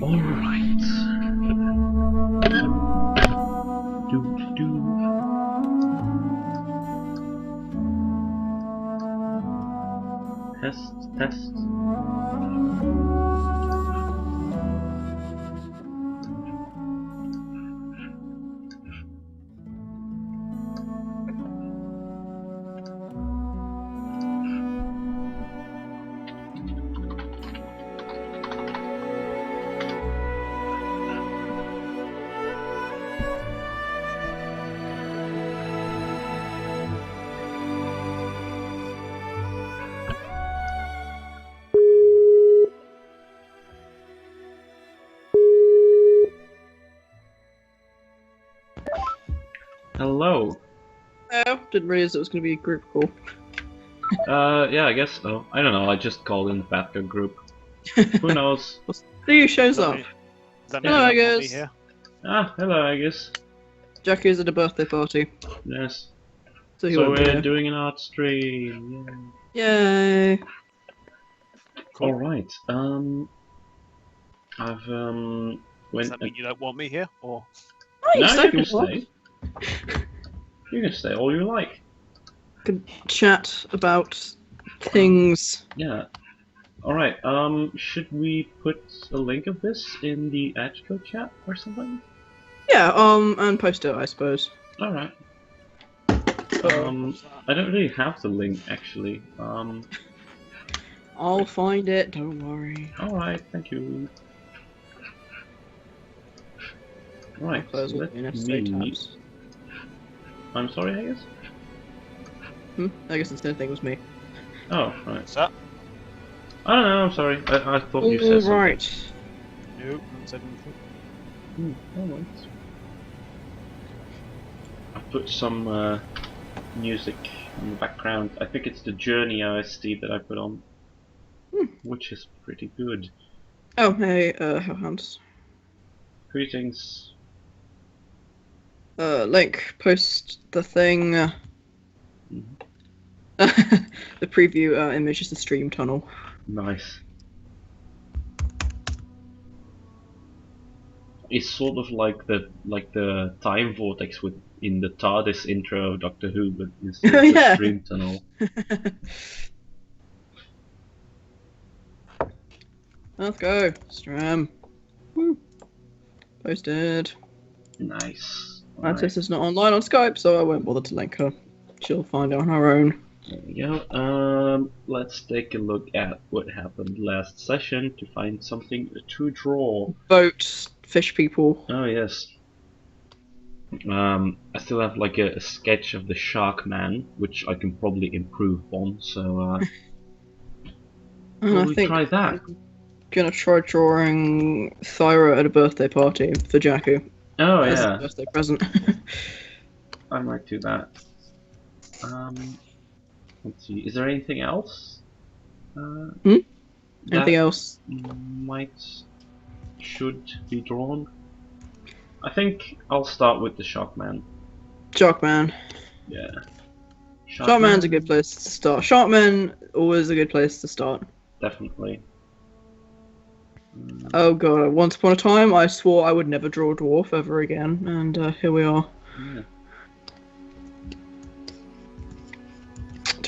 Alright. Test. Hello. Oh, didn't realize it was going to be a group call. Yeah, I guess so. I don't know, I just called in the Pathco group. Who knows? See who shows up. Hello, I guess. Here? Ah, hello, I guess. Jackie's at a birthday party. Yes. So, he So won't be we're here. doing an art stream. Yay. Cool. Alright, I've, Does that mean you don't want me here, or? Oh, you No, stay you if can you want. stay. You can stay all you like. Can chat about things. Yeah. Alright, should we put a link of this in the EGGSTREME chat or something? Yeah, and post it, I suppose. Alright. I don't really have the link, actually. I'll find it, don't worry. Alright, thank you. Right, so Close all let the necessary me... tabs. I'm sorry, I guess? I guess the same thing was me. Oh, right. What's that? I don't know, I'm sorry. I thought you said something. Alright. No, haven't said anything. Alright. I put some music in the background. I think it's the Journey OST that I put on. Which is pretty good. Oh, hey, Hellhounds. Greetings. Link, post the thing. Mhm. The preview image is the stream tunnel. Nice. It's sort of like the time vortex in the TARDIS intro of Doctor Who, but instead of Yeah. the stream tunnel. Let's go. Stram. Woo. Posted. Nice. Mantis is not online on Skype, so I won't bother to link her. She'll find it on her own. There we go. Let's take a look at what happened last session to find something to draw. Boat, fish people. Oh yes. I still have like a sketch of the Shark Man, which I can probably improve on. So And probably I think try that. I'm gonna try drawing Thyra at a birthday party for Jakku. Oh As a yeah, birthday present. I might do that. Let's see. Is there anything else? Anything else? Should be drawn. I think I'll start with the Sharkman. Sharkman. Yeah. Sharkman's a good place to start. Sharkman, always a good place to start. Definitely. Oh god, once upon a time I swore I would never draw a dwarf ever again, and here we are. Yeah.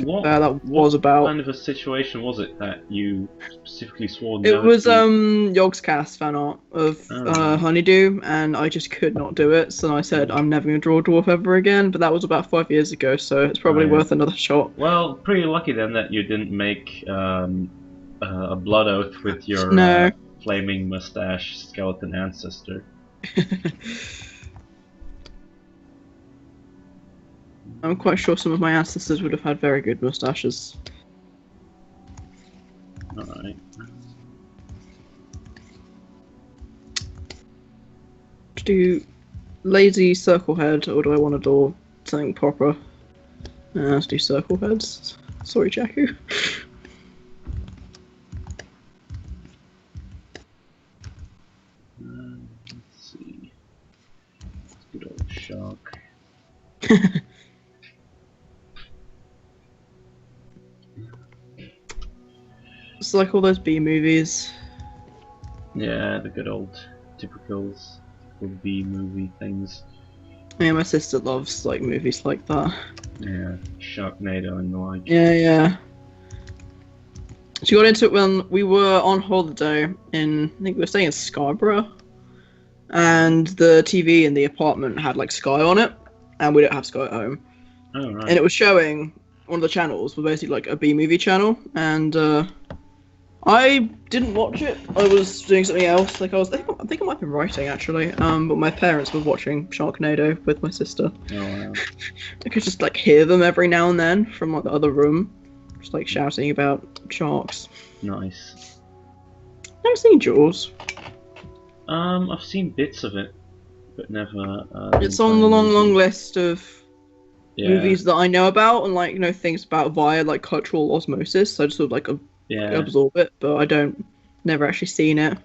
What that was about. kind of a situation was it that you specifically swore no It was to? Yogscast fan art of Honeydew, and I just could not do it, so I said I'm never gonna draw a dwarf ever again, but that was about 5 years ago, so it's probably worth another shot. Well, pretty lucky then that you didn't make a blood oath with your flaming mustache skeleton ancestor. I'm quite sure some of my ancestors would have had very good mustaches. Alright. Do lazy circle head, or do I want to do something proper? Let's do circle heads. Sorry, Jakku. Let's see. Good old shark. It's like all those B movies. Yeah, the good old typical B movie things. Yeah, my sister loves like movies like that. Yeah, Sharknado and the like. Yeah. She got into it when we were on holiday I think we were staying in Scarborough, and the TV in the apartment had like Sky on it, and we don't have Sky at home. Oh, right. And it was showing one of the channels was basically like a B movie channel, and I didn't watch it. I was doing something else. Like I think I might have been writing actually. But my parents were watching Sharknado with my sister. Oh, wow. I could just like hear them every now and then from like the other room, just like shouting about sharks. Nice. Never seen Jaws. I've seen bits of it, but never. It's on the long movie. list of Yeah. movies that I know about and like things about via like cultural osmosis. So I just sort of like Yeah. absorb it, but I never actually seen it.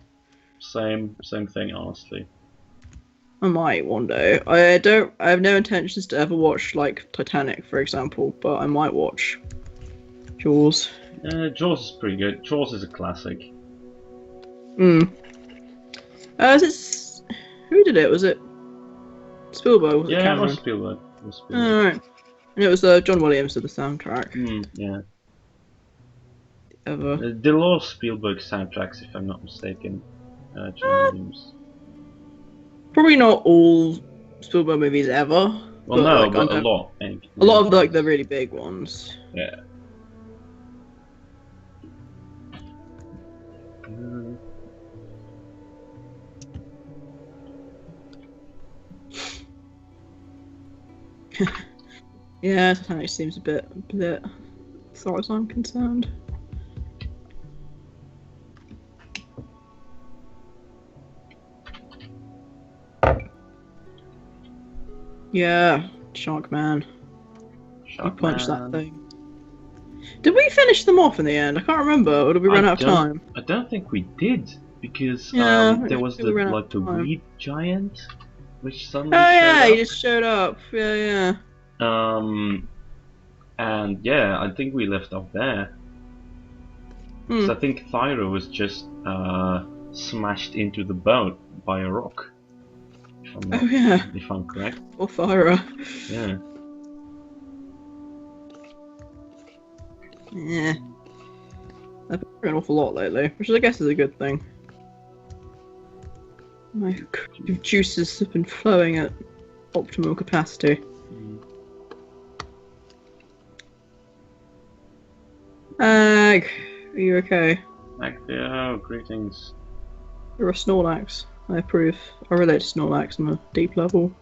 Same thing, honestly. I might one day. I have no intentions to ever watch like Titanic, for example, but I might watch Jaws. Jaws is pretty good. Jaws is a classic. Who did it? Was it Spielberg? Was it Yeah, it Cameron? was Spielberg. Alright. And it was John Williams did the soundtrack. Yeah. Ever. The lot of Spielberg soundtracks, if I'm not mistaken. John Williams. Probably not all Spielberg movies ever. Well, no, like, but a lot. A lot of like the really big ones. Yeah. Yeah, Titanic seems a bit, as far as I'm concerned. Yeah, Sharkman. You punched that thing. Did we finish them off in the end? I can't remember. Or did we run out of time? I don't think we did, because Yeah, there was we ran out of the time. weed giant, which suddenly Oh yeah, showed he just showed up. Yeah. up. And yeah, I think we left off there. So I think Thyra was just smashed into the boat by a rock. If I'm correct. Or Thyra. Yeah. Yeah. I've been an awful lot lately, which I guess is a good thing. My juices have been flowing at optimal capacity. Ag, are you okay? Actio, greetings. You're a Snorlax. I approve. I relate to Snorlax on a deep level.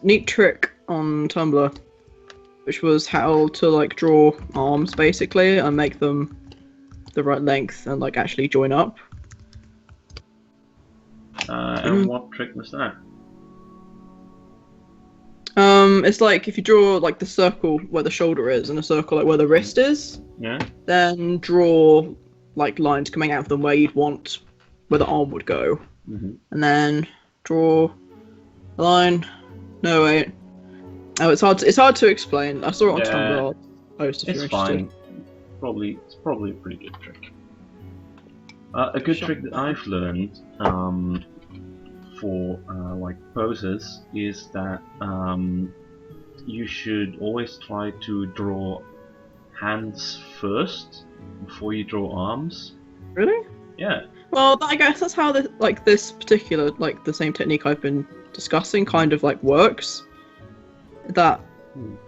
Neat trick on Tumblr, which was how to like draw arms basically and make them the right length and like actually join up. And what trick was that? It's like if you draw like the circle where the shoulder is and a circle like where the wrist is, Yeah. then draw like lines coming out of them where you'd want where the arm would go, and then draw a line. No wait. Oh, it's hard to explain. I saw it on Tumblr. I'll post if It's you're interested. fine. It's probably a pretty good trick. A good trick that I've learned for like poses is that you should always try to draw hands first before you draw arms. Really? Yeah. Well, I guess that's how this particular like the same technique I've been discussing kind of like works. That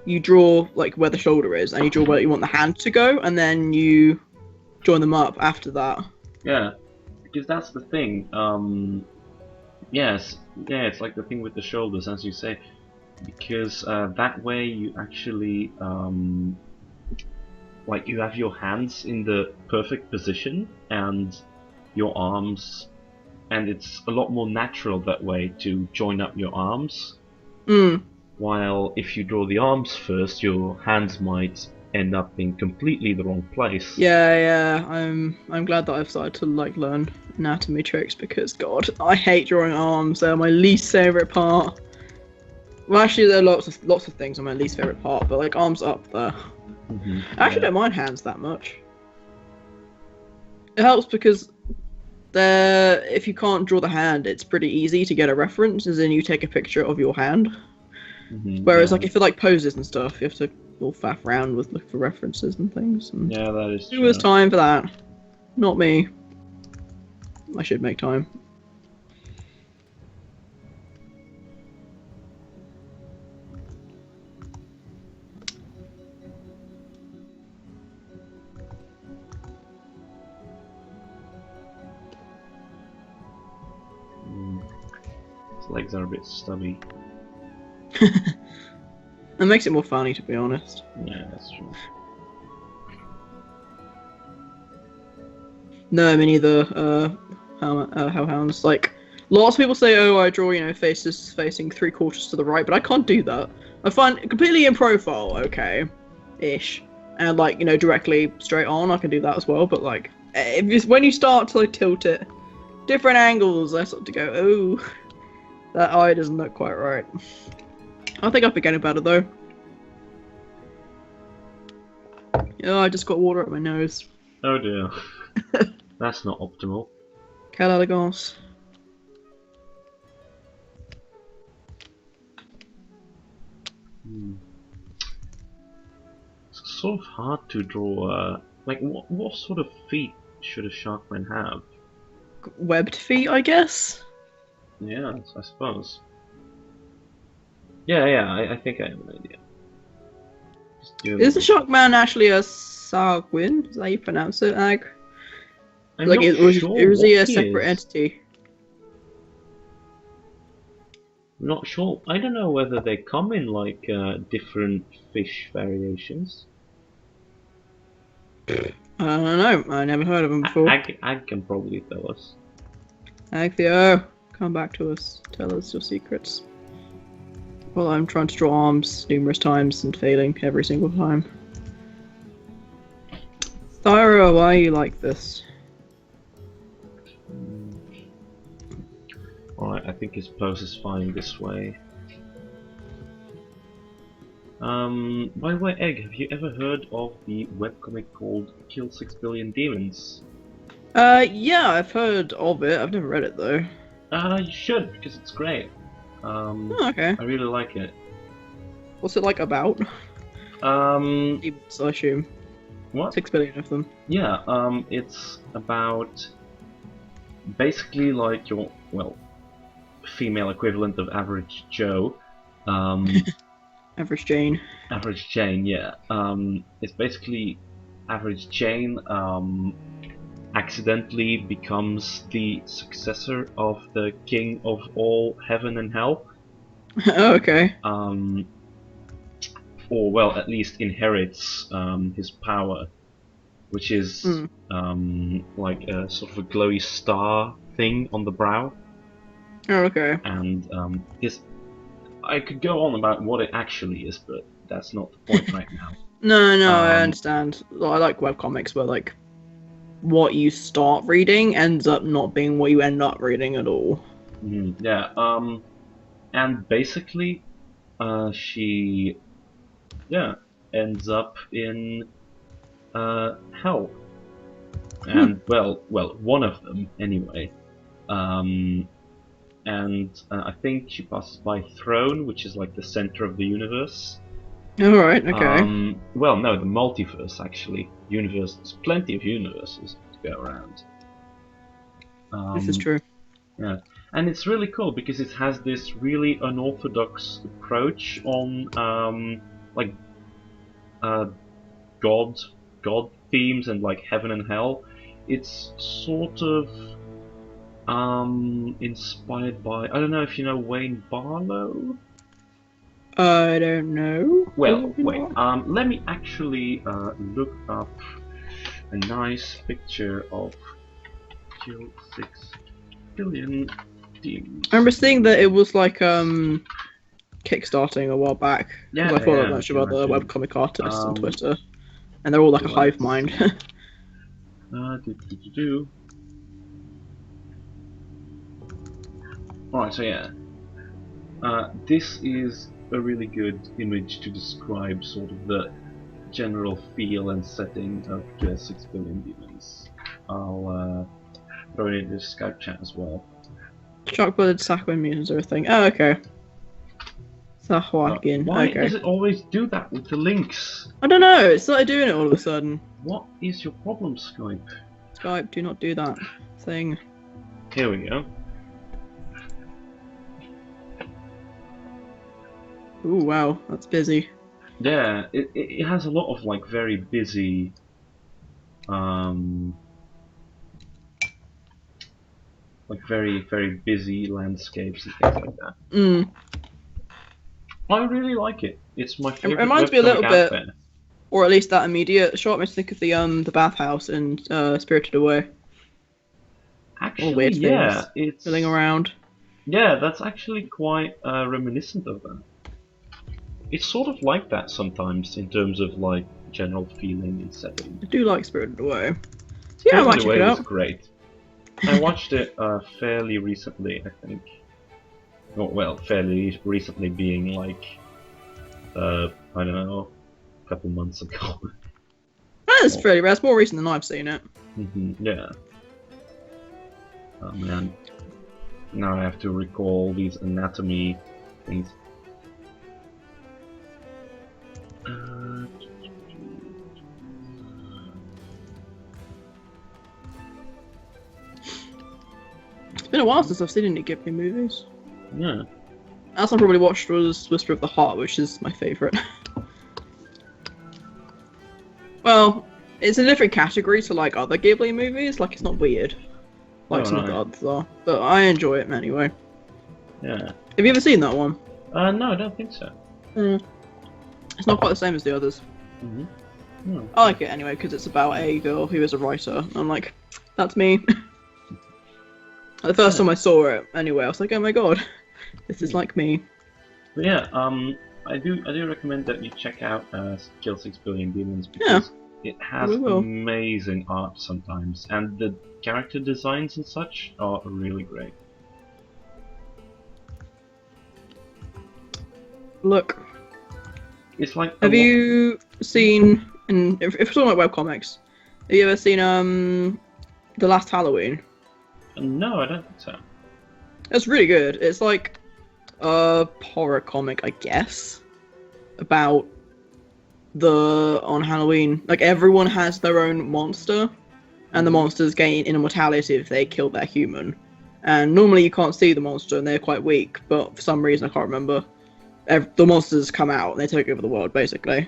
you draw like where the shoulder is, and you draw where you want the hand to go, and then you join them up after that. Yeah, because that's the thing. It's like the thing with the shoulders, as you say, because that way you actually like you have your hands in the perfect position and your arms, and it's a lot more natural that way to join up your arms. While if you draw the arms first, your hands might end up in completely the wrong place. Yeah. I'm glad that I've started to like learn anatomy tricks because God, I hate drawing arms. They're my least favorite part. Well, actually, there are lots of things on my least favorite part, but like arms up there. I actually don't mind hands that much. It helps because if you can't draw the hand, it's pretty easy to get a reference, as in you take a picture of your hand. Whereas, like, if it like poses and stuff, you have to all faff around with look for references and things. And yeah, that is true. Who has time for that? Not me. I should make time. His legs are a bit stubby. That makes it more funny, to be honest. Yeah, that's true. No, I mean either. Hellhounds. Like, lots of people say, oh, I draw, faces facing 3/4 to the right, but I can't do that. I find completely in profile, okay, ish, and like directly straight on, I can do that as well. But like, when you start to like tilt it, different angles, I sort of go, oh, that eye doesn't look quite right. I think I'll be getting better though. Oh, I just got water up my nose. Oh dear. That's not optimal. Quelle elegance. It's sort of hard to draw. Like, what sort of feet should a sharkman have? Webbed feet, I guess. Yeah, I suppose. Yeah, I think I have an idea. Is the Sharkman actually a Sargwin? Is that how you pronounce it, Ag? I'm like, not sure is he a what separate is. entity? I'm not sure. I don't know whether they come in like different fish variations. I don't know. I never heard of him before. Ag can probably tell us. Agtheo, come back to us. Tell us your secrets. Well, I'm trying to draw arms numerous times and failing every single time. Thyra, why are you like this? Alright, I think his pose is fine this way. By the way, Egg, have you ever heard of the webcomic called Kill 6 Billion Demons? Yeah, I've heard of it. I've never read it though. You should, because it's great. Oh, okay. I really like it. What's it like about? Demons, I assume. What? 6 billion of them. Yeah, it's about basically like your, well, female equivalent of Average Joe. Average Jane. Average Jane, yeah. It's basically Average Jane accidentally becomes the successor of the king of all heaven and hell. Oh, okay. Or, well, at least inherits his power, which is like a sort of a glowy star thing on the brow. Oh, okay. And I could go on about what it actually is, but that's not the point right now. No, I understand. I like webcomics where like what you start reading ends up not being what you end up reading at all. Yeah. And basically, she, ends up in hell. And well, one of them anyway. And I think she passes by Throne, which is like the center of the universe. Alright, okay. Well, no, the multiverse actually. Universe, there's plenty of universes to go around. This is true. Yeah, and it's really cool because it has this really unorthodox approach on like God themes and like heaven and hell. It's sort of inspired by, I don't know if you know Wayne Barlow. I don't know. Well, wait. Let me actually look up a nice picture of Kill 6 Billion Demons. I remember seeing that it was like kickstarting a while back. Yeah, I follow a bunch of other webcomic artists on Twitter, and they're all like a hive mind. Alright, so yeah. This is a really good image to describe sort of the general feel and setting of the 6 Billion Demons. I'll throw it in the Skype chat as well. Shock-blooded Sakura mutants are a thing. Oh, okay. Sahwakin. Why Okay. does it always do that with the links? I don't know. It started doing it all of a sudden. What is your problem, Skype? Skype, do not do that thing. Here we go. Ooh, wow, that's busy. Yeah, it has a lot of like very busy like very busy landscapes and things like that. Mm. I really like it. It's my favorite. It reminds me a little webcomic bit, out there. or at least that immediate shot makes me think of the bathhouse in Spirited Away. Actually, weird yeah, things it's filling around. Yeah, that's actually quite reminiscent of that. It's sort of like that sometimes in terms of like general feeling and setting. I do like Spirited Away. So yeah, I might check it was out. great. I watched it fairly recently, I think. Well, fairly recently being like, I don't know, a couple months ago. That's fairly rare. It's more recent than I've seen it. Yeah. Oh man. Now I have to recall these anatomy things. It's been a while since I've seen any Ghibli movies. Yeah. Last I probably watched was Whisper of the Heart, which is my favourite. Well, it's a different category to like other Ghibli movies. Like it's not weird, like some of the others are. But I enjoy it anyway. Yeah. Have you ever seen that one? No, I don't think so. It's not quite the same as the others. I like it anyway because it's about a girl who is a writer. I'm like, that's me. The first time I saw it, anyway, I was like, oh my god, this is like me. But yeah, I do recommend that you check out Kill 6 Billion Demons because it has amazing art sometimes, and the character designs and such are really great. Look. It's like. Have you seen? And if we're talking about webcomics, have you ever seen The Last Halloween? No, I don't think so. It's really good. It's like a horror comic, I guess, about on Halloween. Like everyone has their own monster, and the monsters gain immortality if they kill their human. And normally you can't see the monster, and they're quite weak. But for some reason I can't remember, the monsters come out and they take over the world basically.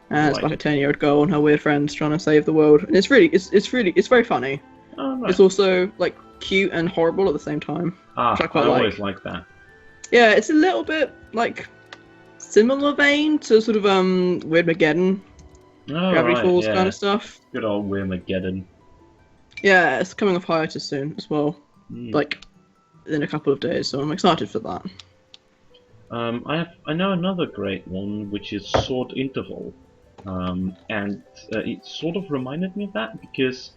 And it's like a 10-year-old girl and her weird friends trying to save the world, and it's very funny. Oh, right. It's also like cute and horrible at the same time. I always like that. Yeah, it's a little bit like similar vein to sort of Weirdmageddon, Gravity Falls kind of stuff. Good old Weirdmageddon. Yeah, it's coming off hiatus soon as well, like in a couple of days, so I'm excited for that. I know another great one, which is Sword Interval, and it sort of reminded me of that because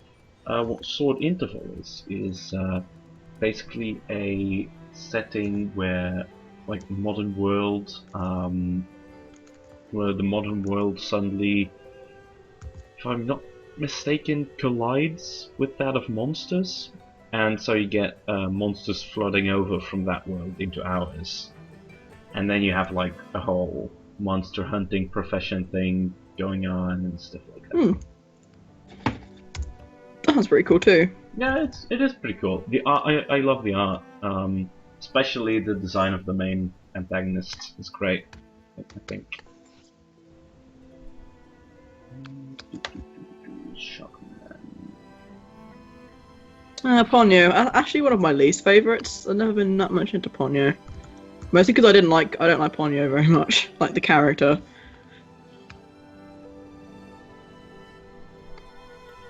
what Sword Interval is basically a setting where, like, modern world, where the modern world suddenly, if I'm not mistaken, collides with that of monsters, and so you get monsters flooding over from that world into ours. And then you have like a whole monster hunting profession thing going on and stuff like that. That sounds pretty cool too. Yeah, it is pretty cool. The art, I love the art. Especially the design of the main antagonist is great, I think. Ponyo, actually one of my least favourites. I've never been that much into Ponyo. Mostly because I don't like Ponyo very much, like the character.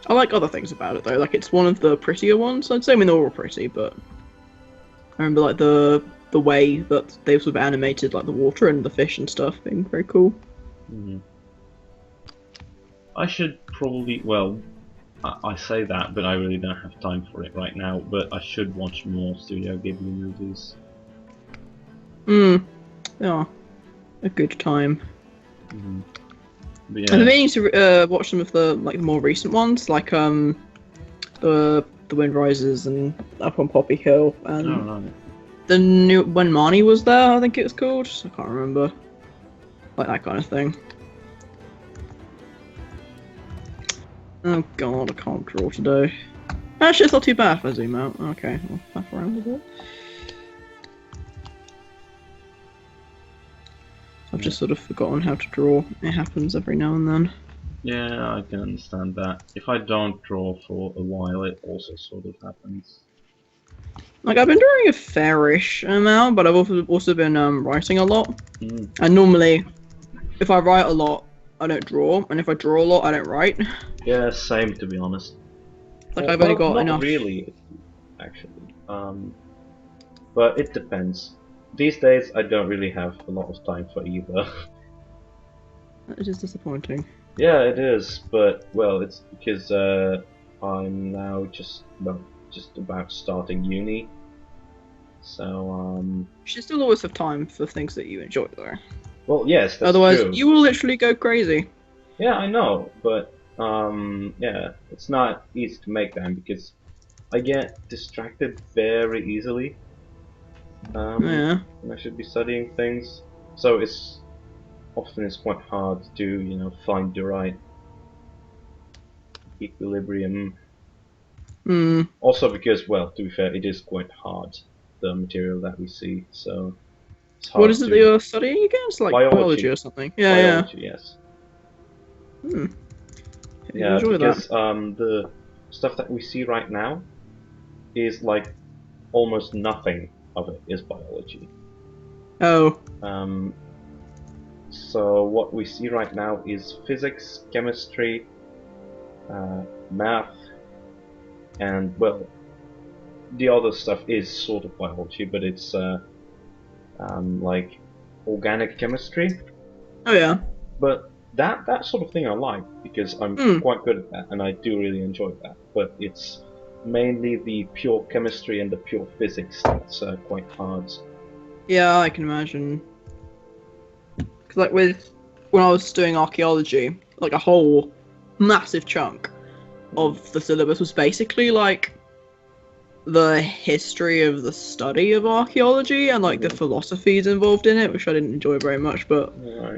I like other things about it though, like it's one of the prettier ones. I'd say, I mean they're all pretty, but I remember like the way that they sort of animated like the water and the fish and stuff being very cool. I should probably, well, I say that, but I really don't have time for it right now, but I should watch more Studio Ghibli movies. Yeah. a good time. Mm-hmm. I've been meaning to watch some of the like more recent ones, like the Wind Rises and Up on Poppy Hill and the new When Marnie Was There, I think it was called. I can't remember. Like that kind of thing. Oh god, I can't draw today. Actually, it's not too bad if I zoom out. Okay, I'll flap around a bit. I've just sort of forgotten how to draw. It happens every now and then. Yeah, I can understand that. If I don't draw for a while, it also sort of happens. Like, I've been drawing a fairish amount, but I've also been writing a lot. And normally, if I write a lot, I don't draw, and if I draw a lot, I don't write. Yeah, same to be honest. Like, I've only got enough. Not really, actually. But it depends. These days, I don't really have a lot of time for either. That is disappointing. Yeah, it is, but well, it's because I'm now just about starting uni. So you should still always have time for things that you enjoy, though. Well, yes, that's otherwise true. You will literally go crazy. Yeah, I know, but yeah, it's not easy to make time because I get distracted very easily. Yeah. And I should be studying things, so it's quite hard to find the right equilibrium. Also because, well, to be fair, it is quite hard, the material that we see, so it's hard. What is it that you're studying again? It's like biology or something. Yeah, biology, yes. Yeah, because the stuff that we see right now is like almost nothing of it is biology. Oh. So what we see right now is physics, chemistry, math, and well, the other stuff is sort of biology, but it's like organic chemistry. Oh yeah. But that sort of thing I like because I'm quite good at that, and I do really enjoy that. But it's mainly the pure chemistry and the pure physics that's quite hard. Yeah, I can imagine. Because like when I was doing archaeology, like a whole massive chunk of the syllabus was basically like the history of the study of archaeology and like the philosophies involved in it, which I didn't enjoy very much, but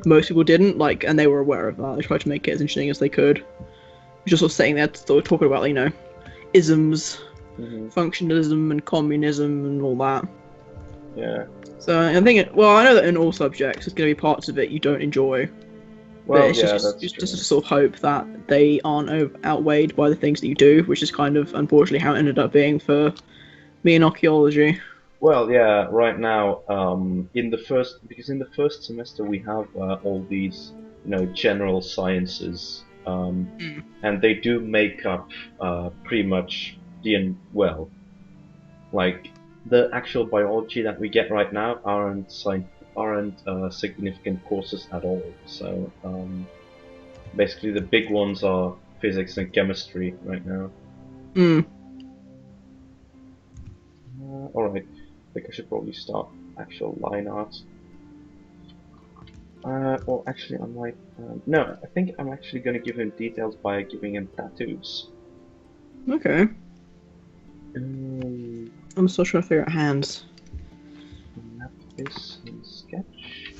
most people didn't, like, and they were aware of that. They tried to make it as interesting as they could. Just sort of sitting there talking about, you know, isms, functionalism and communism and all that. Yeah. So I think, well, I know that in all subjects there's going to be parts of it you don't enjoy. Well, but it's just to sort of hope that they aren't outweighed by the things that you do, which is kind of unfortunately how it ended up being for me in archaeology. Well, yeah, right now, in the first semester we have all these, general sciences, and they do make up pretty much like the actual biology that we get right now aren't significant courses at all. So basically, the big ones are physics and chemistry right now. Alright, I think I should probably start actual line art. Well, actually, I might. No, I think I'm actually going to give him details by giving him tattoos. Okay. I'm still trying to figure out hands. Map this in sketch.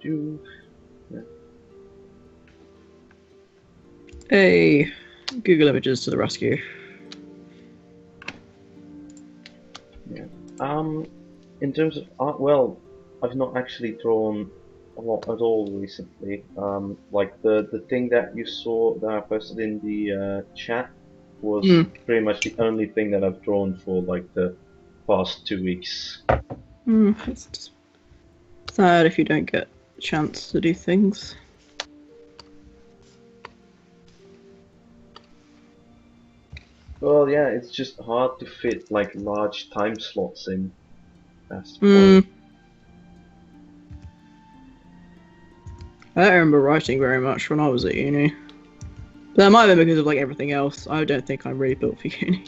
Yeah. Hey, Google Images to the rescue. Yeah. In terms of art, well, I've not actually drawn a lot at all recently. Like the thing that you saw that I posted in the chat was pretty much the only thing that I've drawn for like the past 2 weeks. It's just sad if you don't get a chance to do things. Well, yeah, it's just hard to fit like large time slots in. That's the point. I don't remember writing very much when I was at uni. But that might have been because of like everything else. I don't think I'm really built for uni.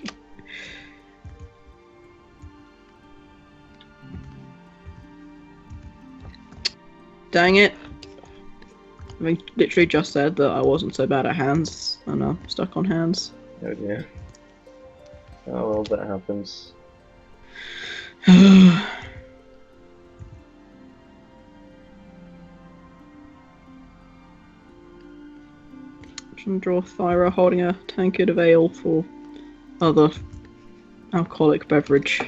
Dang it. I mean, literally just said that I wasn't so bad at hands, and I'm stuck on hands. Oh dear. Oh well, that happens. I'm trying to draw Thyra holding a tankard of ale for other alcoholic beverage.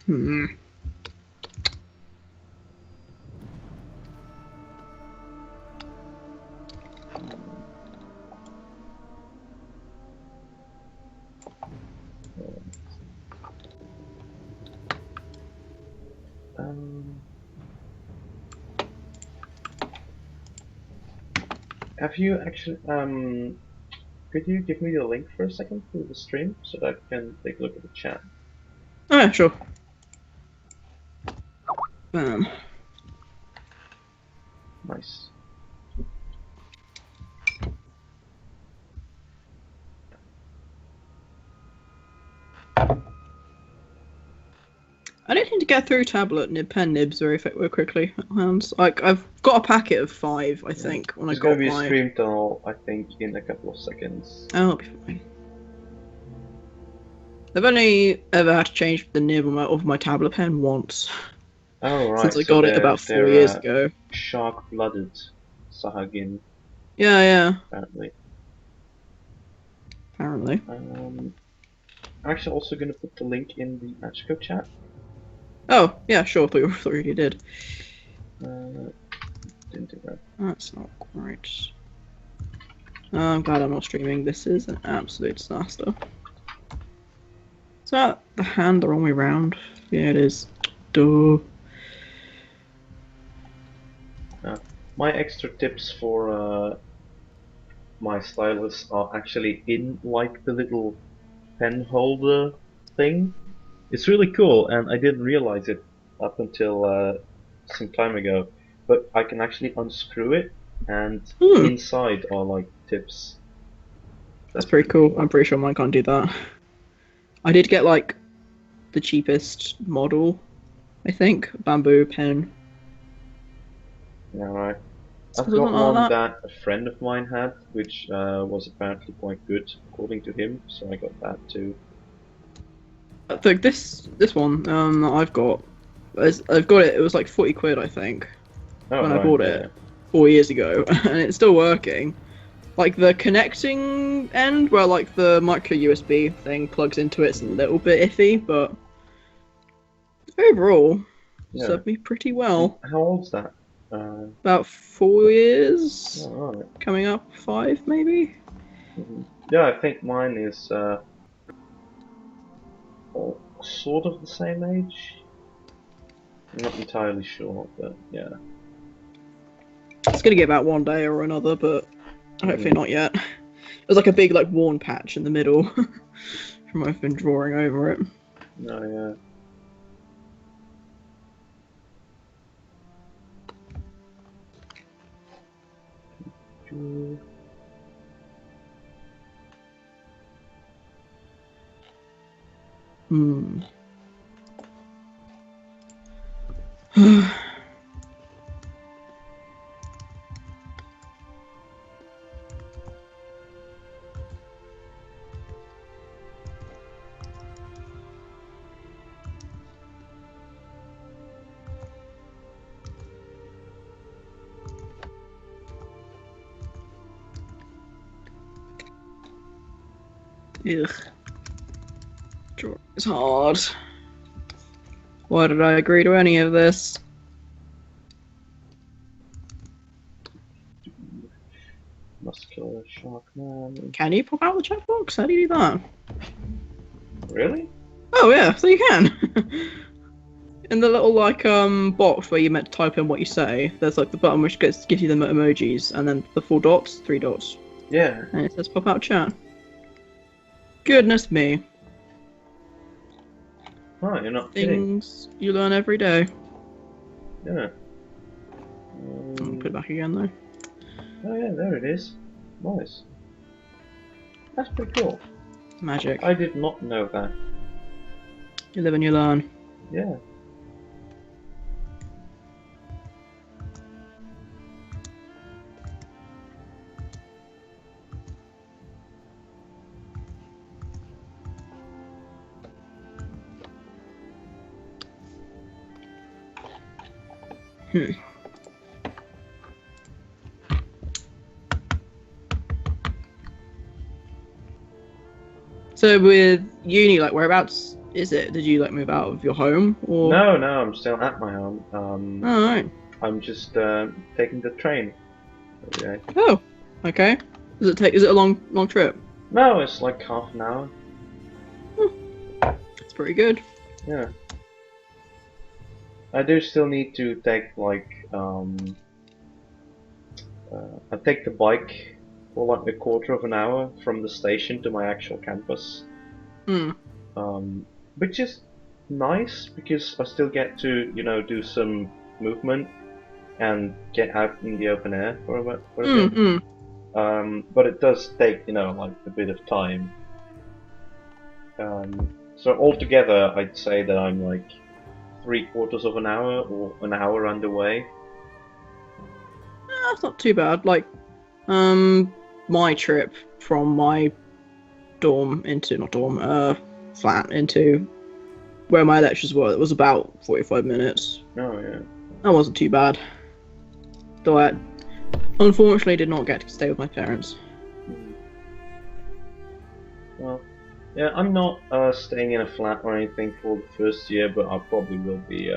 Hmm. Have you actually could you give me the link for a second to the stream so that I can take a look at the chat? Oh yeah, sure. Bam. Nice. I don't need to get through tablet pen nibs very quickly at hands. Like, I've got a packet of 5, I think, when I It's got gonna be my... a stream tunnel, I think, in a couple of seconds. Oh, I'll be fine. I've only ever had to change the nib of my tablet pen once. Oh right, Since I so got it about 4 years ago. Shark-blooded Sahagin, Yeah. apparently. Apparently. I'm actually also gonna put the link in the Matchco chat. Oh, yeah, sure, thought you did. Didn't do that. That's not great. I'm glad I'm not streaming. This is an absolute disaster. Is that the hand the wrong way round? Yeah, it is. Duh. My extra tips for my stylus are actually in like the little pen holder thing. It's really cool, and I didn't realize it up until some time ago. But I can actually unscrew it, and inside are like tips. That's pretty cool. I'm pretty sure mine can't do that. I did get like the cheapest model, I think, bamboo pen. Yeah, right. I've got one that a friend of mine had, which was apparently quite good, according to him. So I got that too. I think this one I've got it. It was like 40 quid, I think, when I bought it 4 years ago, and it's still working. Like the connecting end, where like the micro USB thing plugs into it's a little bit iffy, but overall, served me pretty well. How old's that? About 4 years. Oh, right. Coming up 5, maybe. Yeah, I think mine is sort of the same age. I'm not entirely sure, but yeah. It's gonna get about one day or another, but hopefully not yet. There's like a big like worn patch in the middle from what I've been drawing over it. Oh yeah. Ugh. Drawing is hard. Why did I agree to any of this? Muscular shark man. Can you pop out the chat box? How do you do that? Really? Oh yeah, so you can. in the little like box where you meant to type in what you say, there's like the button which gives you the emojis, and then the 4 dots, 3 dots. Yeah. And it says pop out chat. Goodness me. Oh, you're not kidding. Things you learn every day. Yeah. I'll put it back again though. Oh yeah, there it is. Nice. That's pretty cool. Magic. I did not know that. You live and you learn. Yeah. So with uni, like whereabouts is it? Did you like move out of your home or? No, I'm still at my home. Oh, right. I'm just taking the train. Okay. Oh, okay. Does it take? Is it a long trip? No, it's like half an hour. That's pretty good. Yeah. I do still need to take like I take the bike for like a quarter of an hour from the station to my actual campus. Which is nice because I still get to, you know, do some movement and get out in the open air for a bit. But it does take, you know, like a bit of time. So altogether, I'd say that I'm like 3/4 of an hour or an hour underway. That's not too bad. Like, my trip from my dorm into flat into where my lectures were, it was about 45 minutes. Oh yeah. That wasn't too bad. Though I unfortunately did not get to stay with my parents. Well, yeah, I'm not staying in a flat or anything for the first year, but I probably will be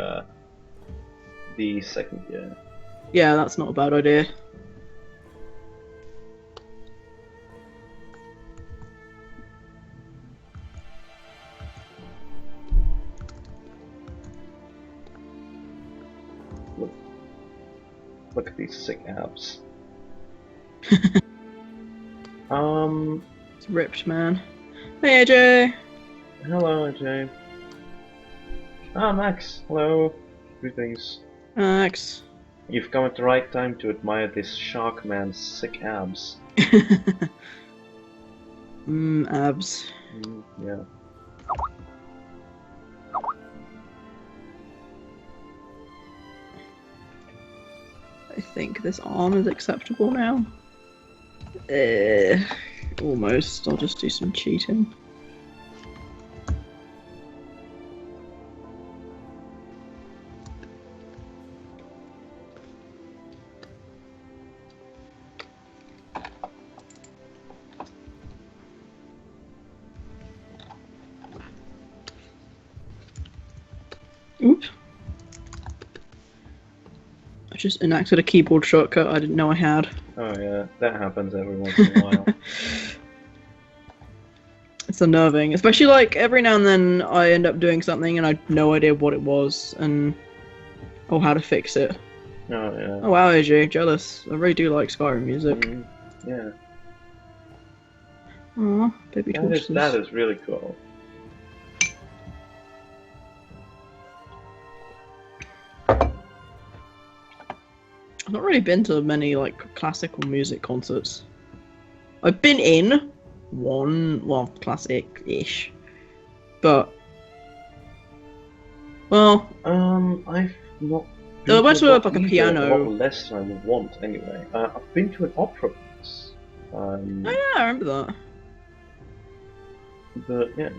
the second year. Yeah, that's not a bad idea. Look at these sick abs. It's ripped, man. Hey, AJ. Hello, AJ. Ah, Max. Hello. Greetings. Max. You've come at the right time to admire this shark man's sick abs. Abs. Yeah. I think this arm is acceptable now. Almost. I'll just do some cheating. Oops. I just enacted a keyboard shortcut I didn't know I had. Oh yeah, that happens every once in a while. It's unnerving, especially like every now and then I end up doing something and I had no idea what it was or how to fix it. Oh yeah. Oh wow, AJ, jealous. I really do like Skyrim music. Yeah. Aw, baby tortoises. That is really cool. I've not really been to many like classical music concerts. I've been in one, well, classic-ish, but well, I've not. There went to like a A piano. lot less than I would want anyway. I've been to an opera once. Oh yeah, I remember that. But yeah,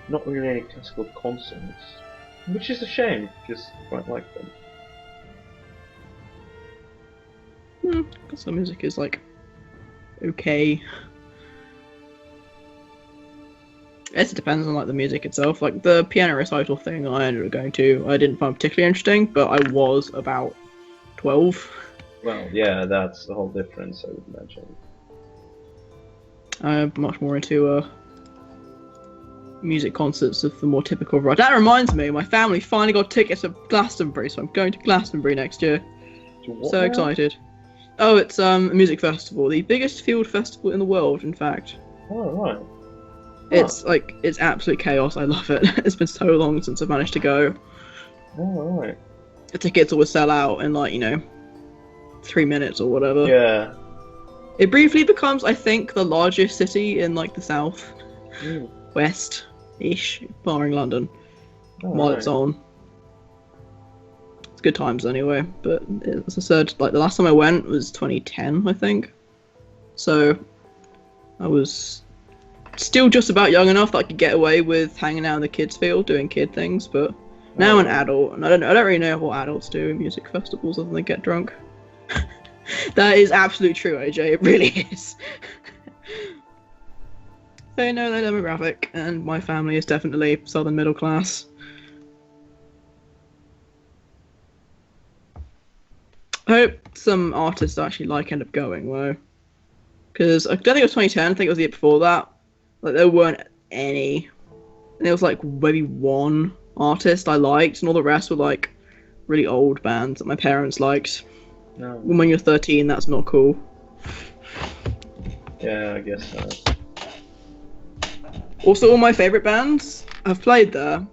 not really any classical concerts, which is a shame because I quite like them. Classical music is like okay. I guess it depends on like the music itself. Like the piano recital thing I ended up going to, I didn't find particularly interesting, but I was about 12. Well, yeah, that's the whole difference, I would imagine. I'm much more into music concerts of the more typical rock. That reminds me, my family finally got tickets to Glastonbury, so I'm going to Glastonbury next year. So excited. Oh, it's a music festival, the biggest field festival in the world, in fact. Oh, right. It's it's absolute chaos. I love it. It's been so long since I've managed to go. Oh, right. The tickets always sell out in 3 minutes or whatever. Yeah. It briefly becomes, I think, the largest city in the south, west-ish, barring London, while it's on. It's good times anyway. But as I said, the last time I went was 2010, I think. So I was still just about young enough that I could get away with hanging out in the kids' field, doing kid things. But now I'm an adult, and I don't really know what adults do in music festivals other than get drunk. That is absolutely true, AJ. It really is. They know their demographic, and my family is definitely southern middle class. I hope some artists actually end up going though, because I don't think it was 2010. I think it was the year before that. There weren't any. And there was maybe one artist I liked, and all the rest were really old bands that my parents liked. No. When you're 13, that's not cool. Yeah, I guess so. Also, all my favourite bands have played there,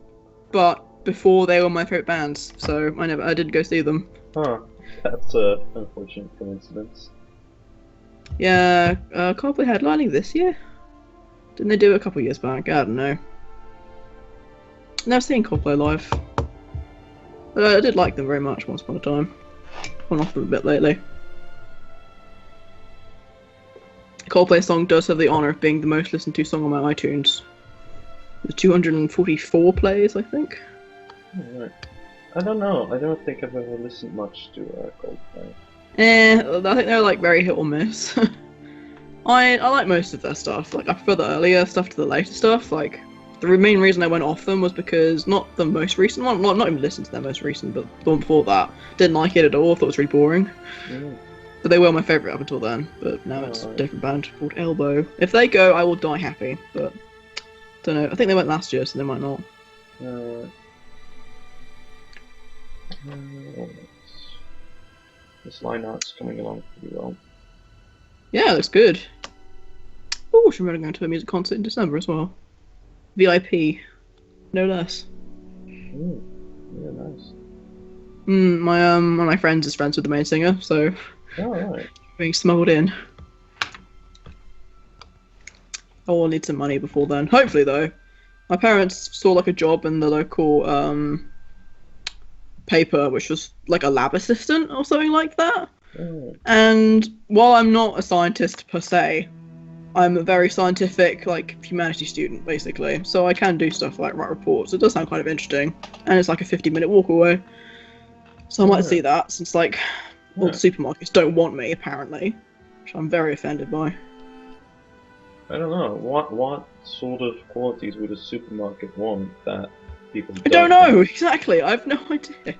but before they were my favourite bands, so I didn't go see them. Huh. That's a unfortunate coincidence. Yeah, Coldplay headlining this year? Didn't they do it a couple years back? I don't know. Never seen Coldplay live. But I did like them very much once upon a time. On off them a bit lately. The Coldplay song does have the honour of being the most listened to song on my iTunes. With 244 plays, I think. Right. I don't know. I don't think I've ever listened much to Coldplay. I think they're very hit or miss. I like most of their stuff. I prefer the earlier stuff to the later stuff. The main reason I went off them was because not the most recent one, not even listened to their most recent, but the one before that, didn't like it at all. Thought it was really boring. But they were my favourite up until then. But now it's a different band called Elbow. If they go, I will die happy. But don't know. I think they went last year, so they might not. This line art's coming along pretty well. Yeah, it looks good. Oh, should remember going to a music concert in December as well. VIP, no less. Ooh, yeah, nice. My one of my friends is friends with the main singer, so right. being smuggled in. I will need some money before then. Hopefully, though. My parents saw a job in the local paper, which was a lab assistant or something like that. And while I'm not a scientist per se, I'm a very scientific, humanities student, basically. So I can do stuff like write reports. It does sound kind of interesting. And it's a 50-minute walk away. So I might see that, since, all the supermarkets don't want me, apparently. Which I'm very offended by. I don't know. What sort of qualities would a supermarket want that people I don't know, exactly. I have no idea.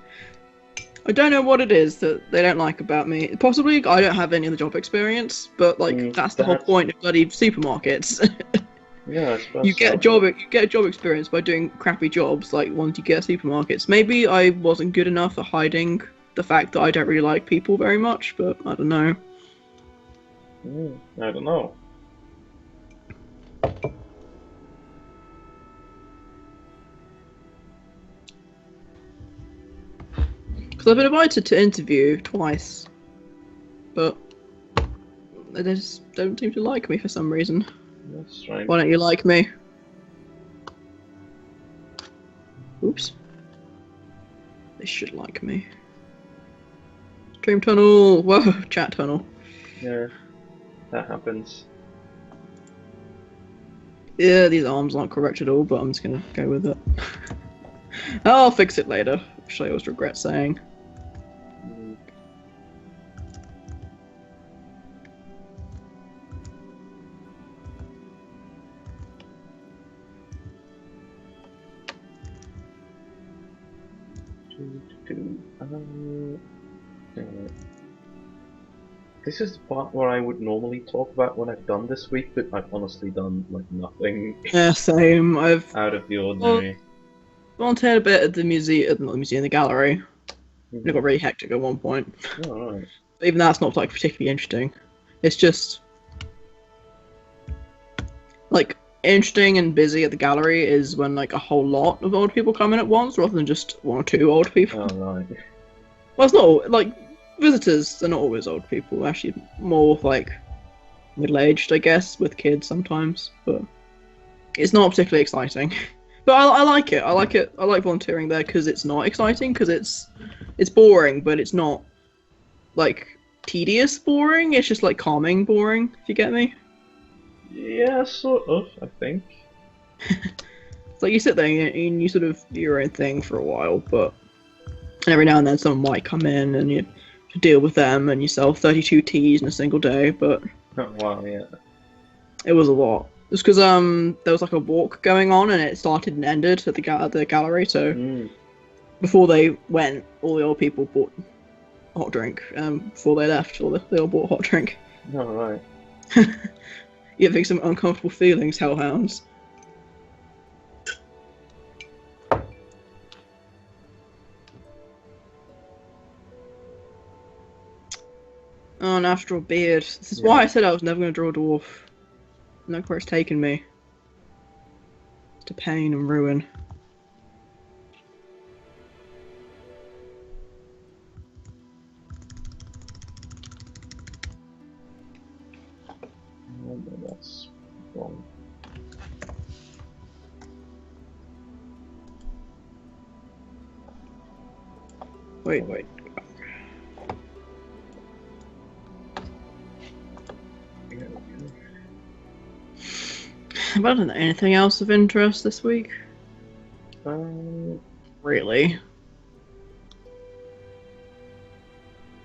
I don't know what it is that they don't like about me. Possibly I don't have any of the job experience, but that's the whole point of bloody supermarkets. Yeah, I suppose you get job experience by doing crappy jobs ones you get at supermarkets. Maybe I wasn't good enough at hiding the fact that I don't really like people very much, but I don't know. I don't know. Because I've been invited to interview twice, but they just don't seem to like me for some reason. That's strange. Why don't you like me? Oops. They should like me. Dream tunnel! Whoa, chat tunnel. Yeah, that happens. Yeah, these arms aren't correct at all, but I'm just gonna go with it. I'll fix it later, which I always regret saying. This is the part where I would normally talk about what I've done this week, but I've honestly done like nothing Yeah, same. I've out of the ordinary. volunteered a bit at the museum, not the museum, the gallery. Mhm. It got really hectic at one point. Oh, right. But even that's not like particularly interesting. It's just like interesting and busy at the gallery is when like a whole lot of old people come in at once, rather than just one or two old people. Oh, right. Well, it's not like visitors are not always old people. They're actually more like middle-aged, I guess, with kids sometimes. But it's not particularly exciting. But I like it. I like it. I like volunteering there because it's not exciting. Because it's boring, but it's not like tedious boring. It's just like calming boring. If you get me. Yeah, sort of, I think. It's like you sit there and you sort of do your own thing for a while, but every now and then someone might come in and you deal with them and you sell 32 teas in a single day. But Oh, wow, yeah. it was a lot. It's because there was like a walk going on and it started and ended at the gallery. So before they went, all the old people bought a hot drink. Before they left, they all bought a hot drink. Oh, right. You're having some uncomfortable feelings, hellhounds. Oh, an astral beard. This is why I said I was never going to draw a dwarf. Look where it's taken me. To pain and ruin. Oh, no, that's wrong. Wait. Have I done anything else of interest this week? Really?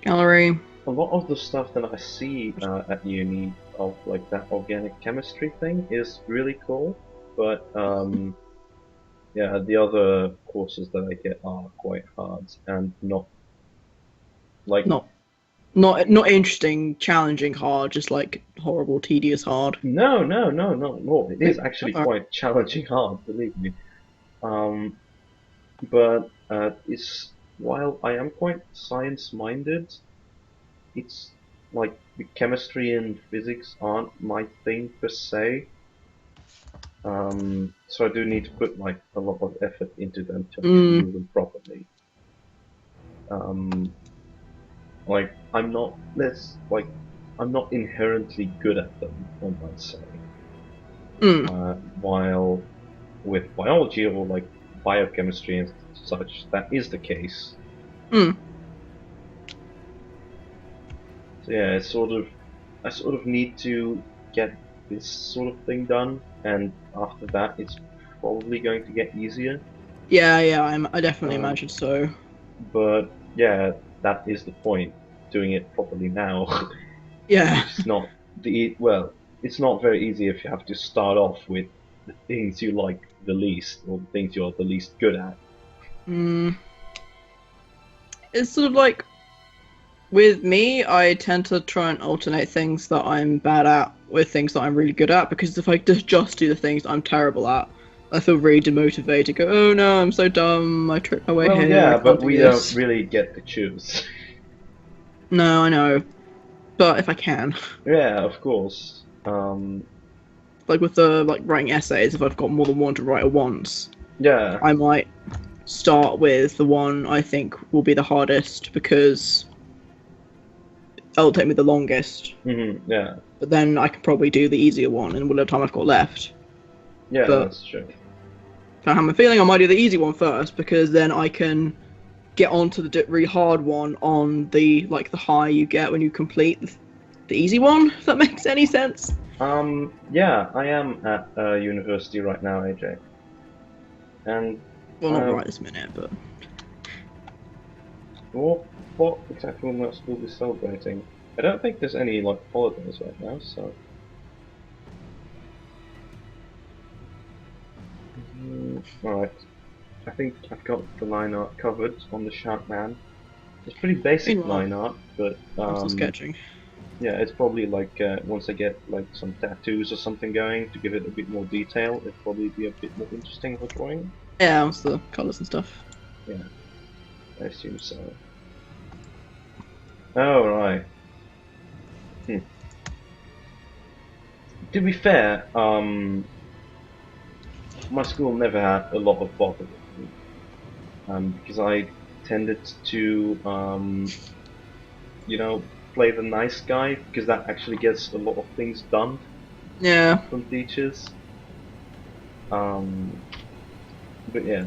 Gallery. A lot of the stuff that I see at uni of like that organic chemistry thing is really cool, but yeah, the other courses that I get are quite hard and not like Not interesting, challenging, hard, just like horrible, tedious, hard. no, it is actually quite challenging hard, believe me. But it's while I am quite science-minded, it's like the chemistry and physics aren't my thing per se. So I do need to put like a lot of effort into them to actually do them properly. Like I'm not inherently good at them, one might say. While with biology or like biochemistry and such, that is the case. So yeah, I sort of need to get this sort of thing done, and after that, it's probably going to get easier. Yeah, I definitely imagine so. But yeah, that is the point. Doing it properly now. Yeah. It's not very easy if you have to start off with the things you like the least, or the things you're the least good at. It's sort of like, with me, I tend to try and alternate things that I'm bad at with things that I'm really good at, because if I just do the things I'm terrible at, I feel really demotivated. Go, oh no, I'm so dumb, I tricked my way here. Yeah, but we don't really get to choose. No, I know. But if I can. Yeah, of course. Like with the writing essays, if I've got more than one to write at once, yeah, I might start with the one I think will be the hardest because it'll take me the longest. Yeah. But then I can probably do the easier one in whatever time I've got left. Yeah, that's true. I have a feeling I might do the easy one first because then I can get onto the really hard one on the the high you get when you complete the easy one. If that makes any sense. Yeah, I am at university right now, AJ. And well, not right this minute, but what exactly will my school be celebrating? I don't think there's any holidays right now, so. Alright. I think I've got the line art covered on the Shark Man. It's pretty basic line art, but I'm still sketching. Yeah, it's probably like once I get like some tattoos or something going to give it a bit more detail, it'd probably be a bit more interesting of a drawing. Yeah, with the colours and stuff. Yeah, I assume so. Oh, right. To be fair, my school never had a lot of bother with me, because I tended to, you know, play the nice guy, because that actually gets a lot of things done Yeah. from teachers. But yeah.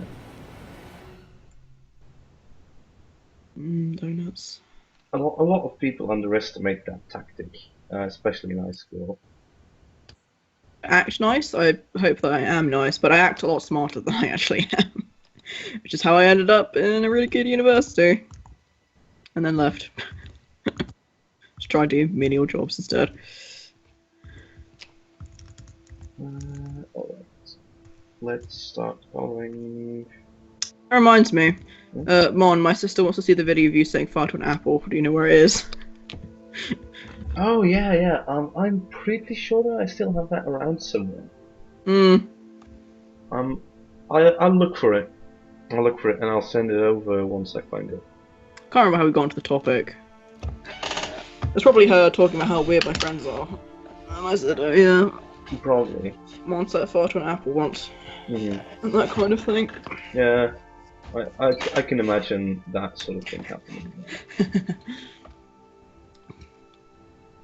Donuts. A lot of people underestimate that tactic, especially in high school. Act nice? I hope that I am nice, but I act a lot smarter than I actually am. Which is how I ended up in a really good university. And then left. Just try to do menial jobs instead. Alright. Let's start following. That reminds me. Mon, my sister wants to see the video of you saying fart on apple. Do you know where it is? Oh yeah, yeah. I'm pretty sure that I still have that around somewhere. I'll look for it. I'll look for it and I'll send it over once I find it. Can't remember how we got onto the topic. It's probably her talking about how weird my friends are. And I said, oh yeah. Probably. Mon said fart on apple once. And that kind of thing. Yeah. I can imagine that sort of thing happening.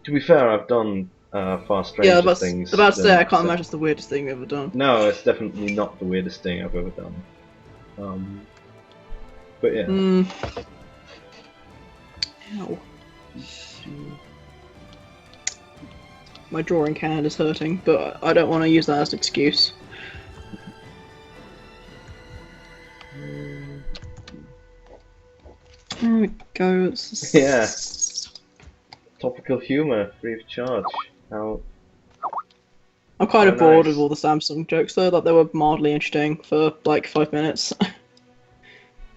To be fair, I've done far stranger things. About to say, I can't imagine it's the weirdest thing you've ever done. No, it's definitely not the weirdest thing I've ever done. But yeah. Ow. My drawing hand is hurting, but I don't want to use that as an excuse. There we go. Yeah. Topical humor, free of charge. How? I'm kind of bored of all the Samsung jokes though. Like they were mildly interesting for like 5 minutes.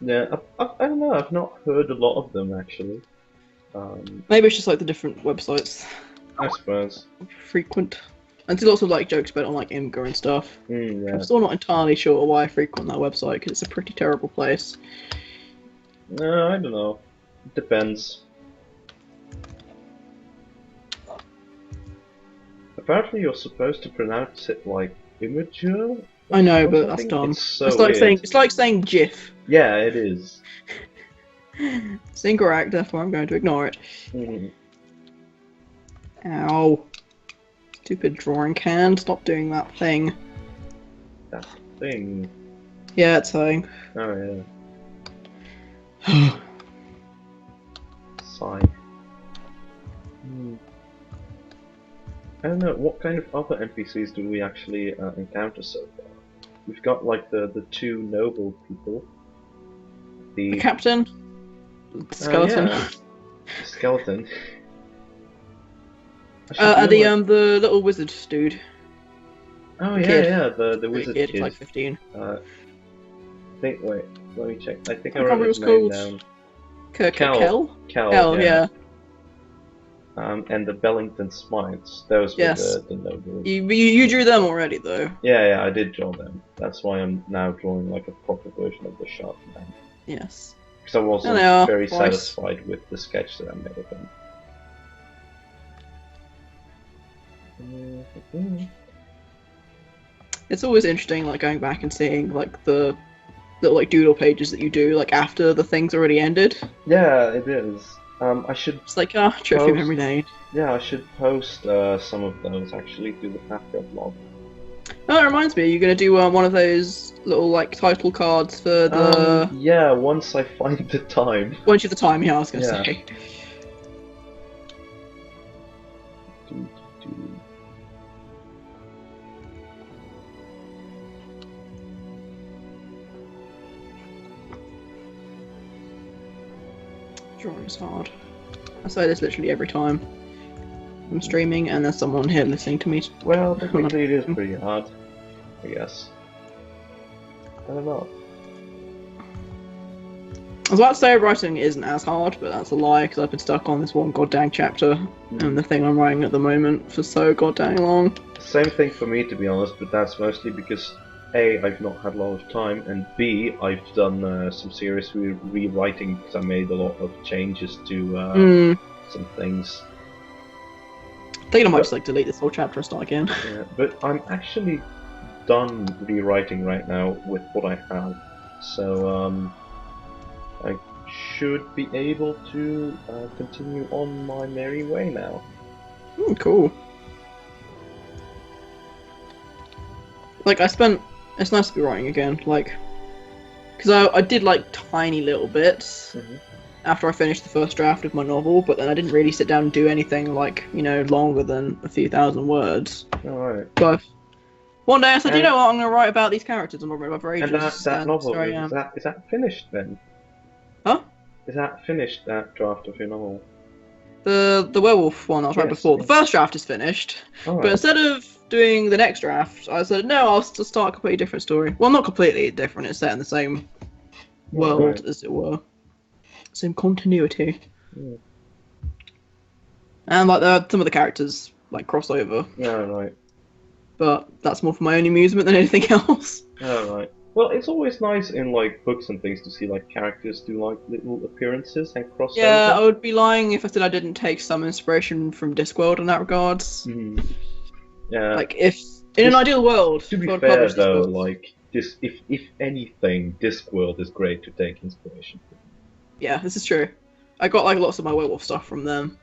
Yeah, I don't know. I've not heard a lot of them actually. Maybe it's just like the different websites. I suppose. Frequent. And there's lots of like jokes about it on like Imgur and stuff. Yeah. I'm still not entirely sure why I frequent that website because it's a pretty terrible place. No, I don't know. It depends. Apparently, you're supposed to pronounce it like immature. I know, but that's dumb. It's like saying GIF. Yeah, it is. It's incorrect, therefore I'm going to ignore it. Ow. Stupid drawing hand, stop doing that thing. That thing? Yeah, it's saying. Oh, yeah. Sigh. I don't know, what kind of other NPCs do we actually encounter so far? We've got like the two noble people. The captain? The skeleton. Yeah. The skeleton. The little wizard dude. Oh yeah, kid. yeah, the wizard kid. Like 15. Wait, let me check. I think I can't wrote his name down. Kel, yeah. And the Bellington Smites. Those were the nobles. You drew them already, though. Yeah, I did draw them. That's why I'm now drawing like a proper version of the Shark Man. Yes. Because I wasn't very satisfied with the sketch that I made of them. It's always interesting, like going back and seeing like the little like doodle pages that you do, like after the thing's already ended. Yeah, it is. I should. It's like trophy memory lane. Yeah, I should post some of those actually to the Pathco blog. Oh, that reminds me, you're gonna do one of those little like title cards for the. Yeah, once I find the time. Once you have the time, yeah, I was gonna say. Drawing is hard. I say this literally every time I'm streaming and there's someone here listening to me. Well, technically it is pretty hard, I guess. I don't know. I was about to say writing isn't as hard, but that's a lie, because I've been stuck on this one goddamn chapter and the thing I'm writing at the moment for so goddamn long. Same thing for me, to be honest, but that's mostly because A, I've not had a lot of time, and B, I've done some serious rewriting because I made a lot of changes to some things. I think I might just like delete this whole chapter and start again. Yeah, but I'm actually done rewriting right now with what I have, so I should be able to continue on my merry way now. Cool. Like, it's nice to be writing again, like, because I did, like, tiny little bits after I finished the first draft of my novel, but then I didn't really sit down and do anything, like, you know, longer than a few thousand words. Alright. But one day I said, you know what, I'm going to write about these characters I'm not writing about for ages. And that novel, is that finished then? Huh? Is that finished, that draft of your novel? The werewolf one I was writing before. The first draft is finished, but instead of doing the next draft, I said, no, I'll start a completely different story. Well, not completely different, it's set in the same world, as it were. Same continuity. And, like, some of the characters, like, cross over. Yeah, right. But that's more for my own amusement than anything else. Oh, right. Well, it's always nice in, like, books and things to see, like, characters do, like, little appearances and cross over. Yeah, I would be lying if I said I didn't take some inspiration from Discworld in that regards. Yeah. Like, if in an ideal world, to be fair though, like if anything, Discworld is great to take inspiration from. Yeah, this is true. I got like lots of my werewolf stuff from them,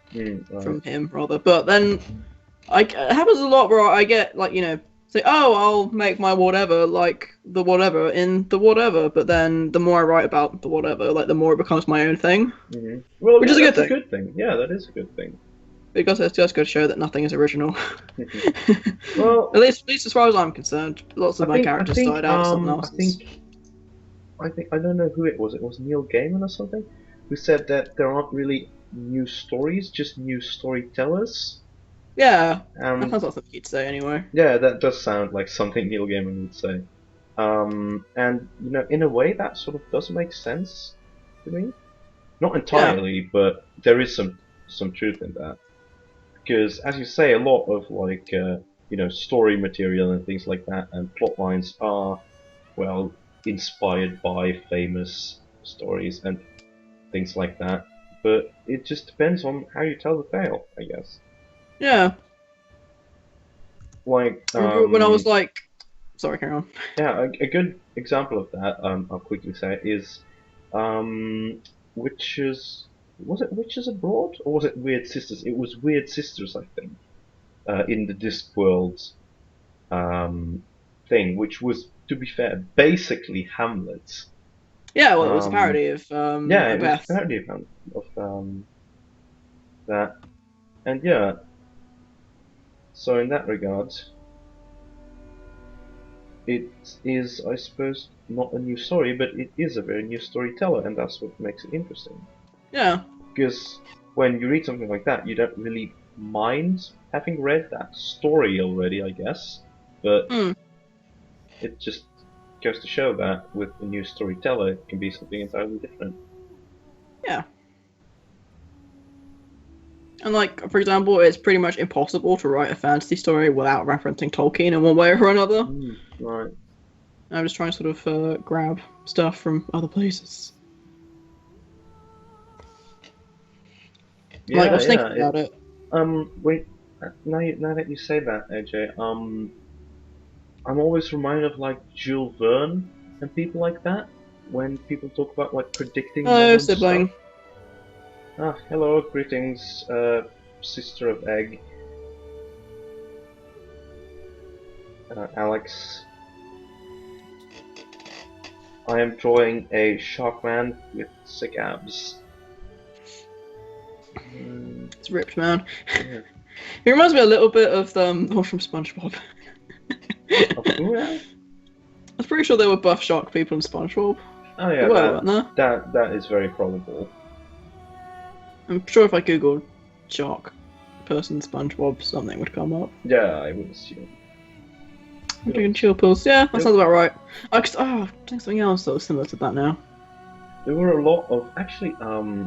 from him rather. But then, it happens a lot where I get like, you know, say, oh, I'll make my whatever like the whatever in the whatever. But then the more I write about the whatever, like the more it becomes my own thing. Well, which is a good thing. Yeah, that is a good thing. Because it's just going to show that nothing is original. Well, at least as far as I'm concerned, lots of my characters started out as something else. I think I don't know who it was. It was Neil Gaiman or something, who said that there aren't really new stories, just new storytellers. Yeah, that sounds like something you'd say anyway. Yeah, that does sound like something Neil Gaiman would say. And you know, in a way, that sort of does make sense to me. Not entirely, but there is some truth in that. Because, as you say, a lot of like you know, story material and things like that, and plot lines are, well, inspired by famous stories and things like that. But it just depends on how you tell the tale, I guess. Yeah. Like when I was like, sorry, carry on. Yeah, a good example of that, I'll quickly say, is Witches. Was it Witches Abroad or was it Weird Sisters? It was Weird Sisters, I think, in the Discworld thing, which was, to be fair, basically Hamlet. Yeah, well, it was a parody of yeah, it Macbeth. was a parody of that, and yeah. So in that regard, it is, I suppose, not a new story, but it is a very new storyteller, and that's what makes it interesting. Yeah. Because when you read something like that, you don't really mind having read that story already, I guess. But it just goes to show that with a new storyteller, it can be something entirely different. Yeah. And like, for example, it's pretty much impossible to write a fantasy story without referencing Tolkien in one way or another. Right. I'm just trying to sort of grab stuff from other places. Yeah, like, I was thinking about it. Wait, now that you say that, AJ, I'm always reminded of like Jules Verne and people like that when people talk about like predicting. Hello, sibling. Stuff. Hello, greetings, sister of Egg. Alex. I am drawing a shark man with sick abs. It's ripped, man. Yeah. It reminds me a little bit of the one from SpongeBob. I was pretty sure there were buff shark people in SpongeBob. Oh yeah, that is very probable. I'm sure if I googled shark person SpongeBob, something would come up. Yeah, I would assume. I'm doing chill pills. Yeah, that sounds about right. I think something else that was similar to that now. there were a lot of actually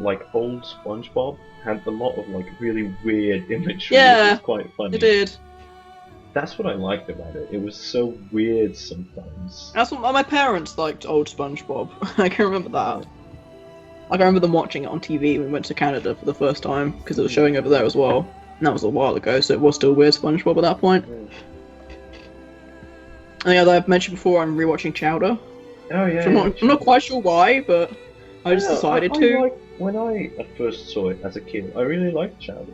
like old SpongeBob had a lot of like really weird imagery. Yeah, It was quite funny. It did. That's what I liked about it. It was so weird sometimes. That's what my parents liked. Old SpongeBob. I can remember that. Like I remember them watching it on TV when we went to Canada for the first time because it was showing over there as well. And that was a while ago, so it was still weird SpongeBob at that point. And yeah, I've mentioned before, I'm rewatching Chowder. Oh yeah. I'm not quite sure why, but I just decided to. When I first saw it as a kid, I really liked Chowder.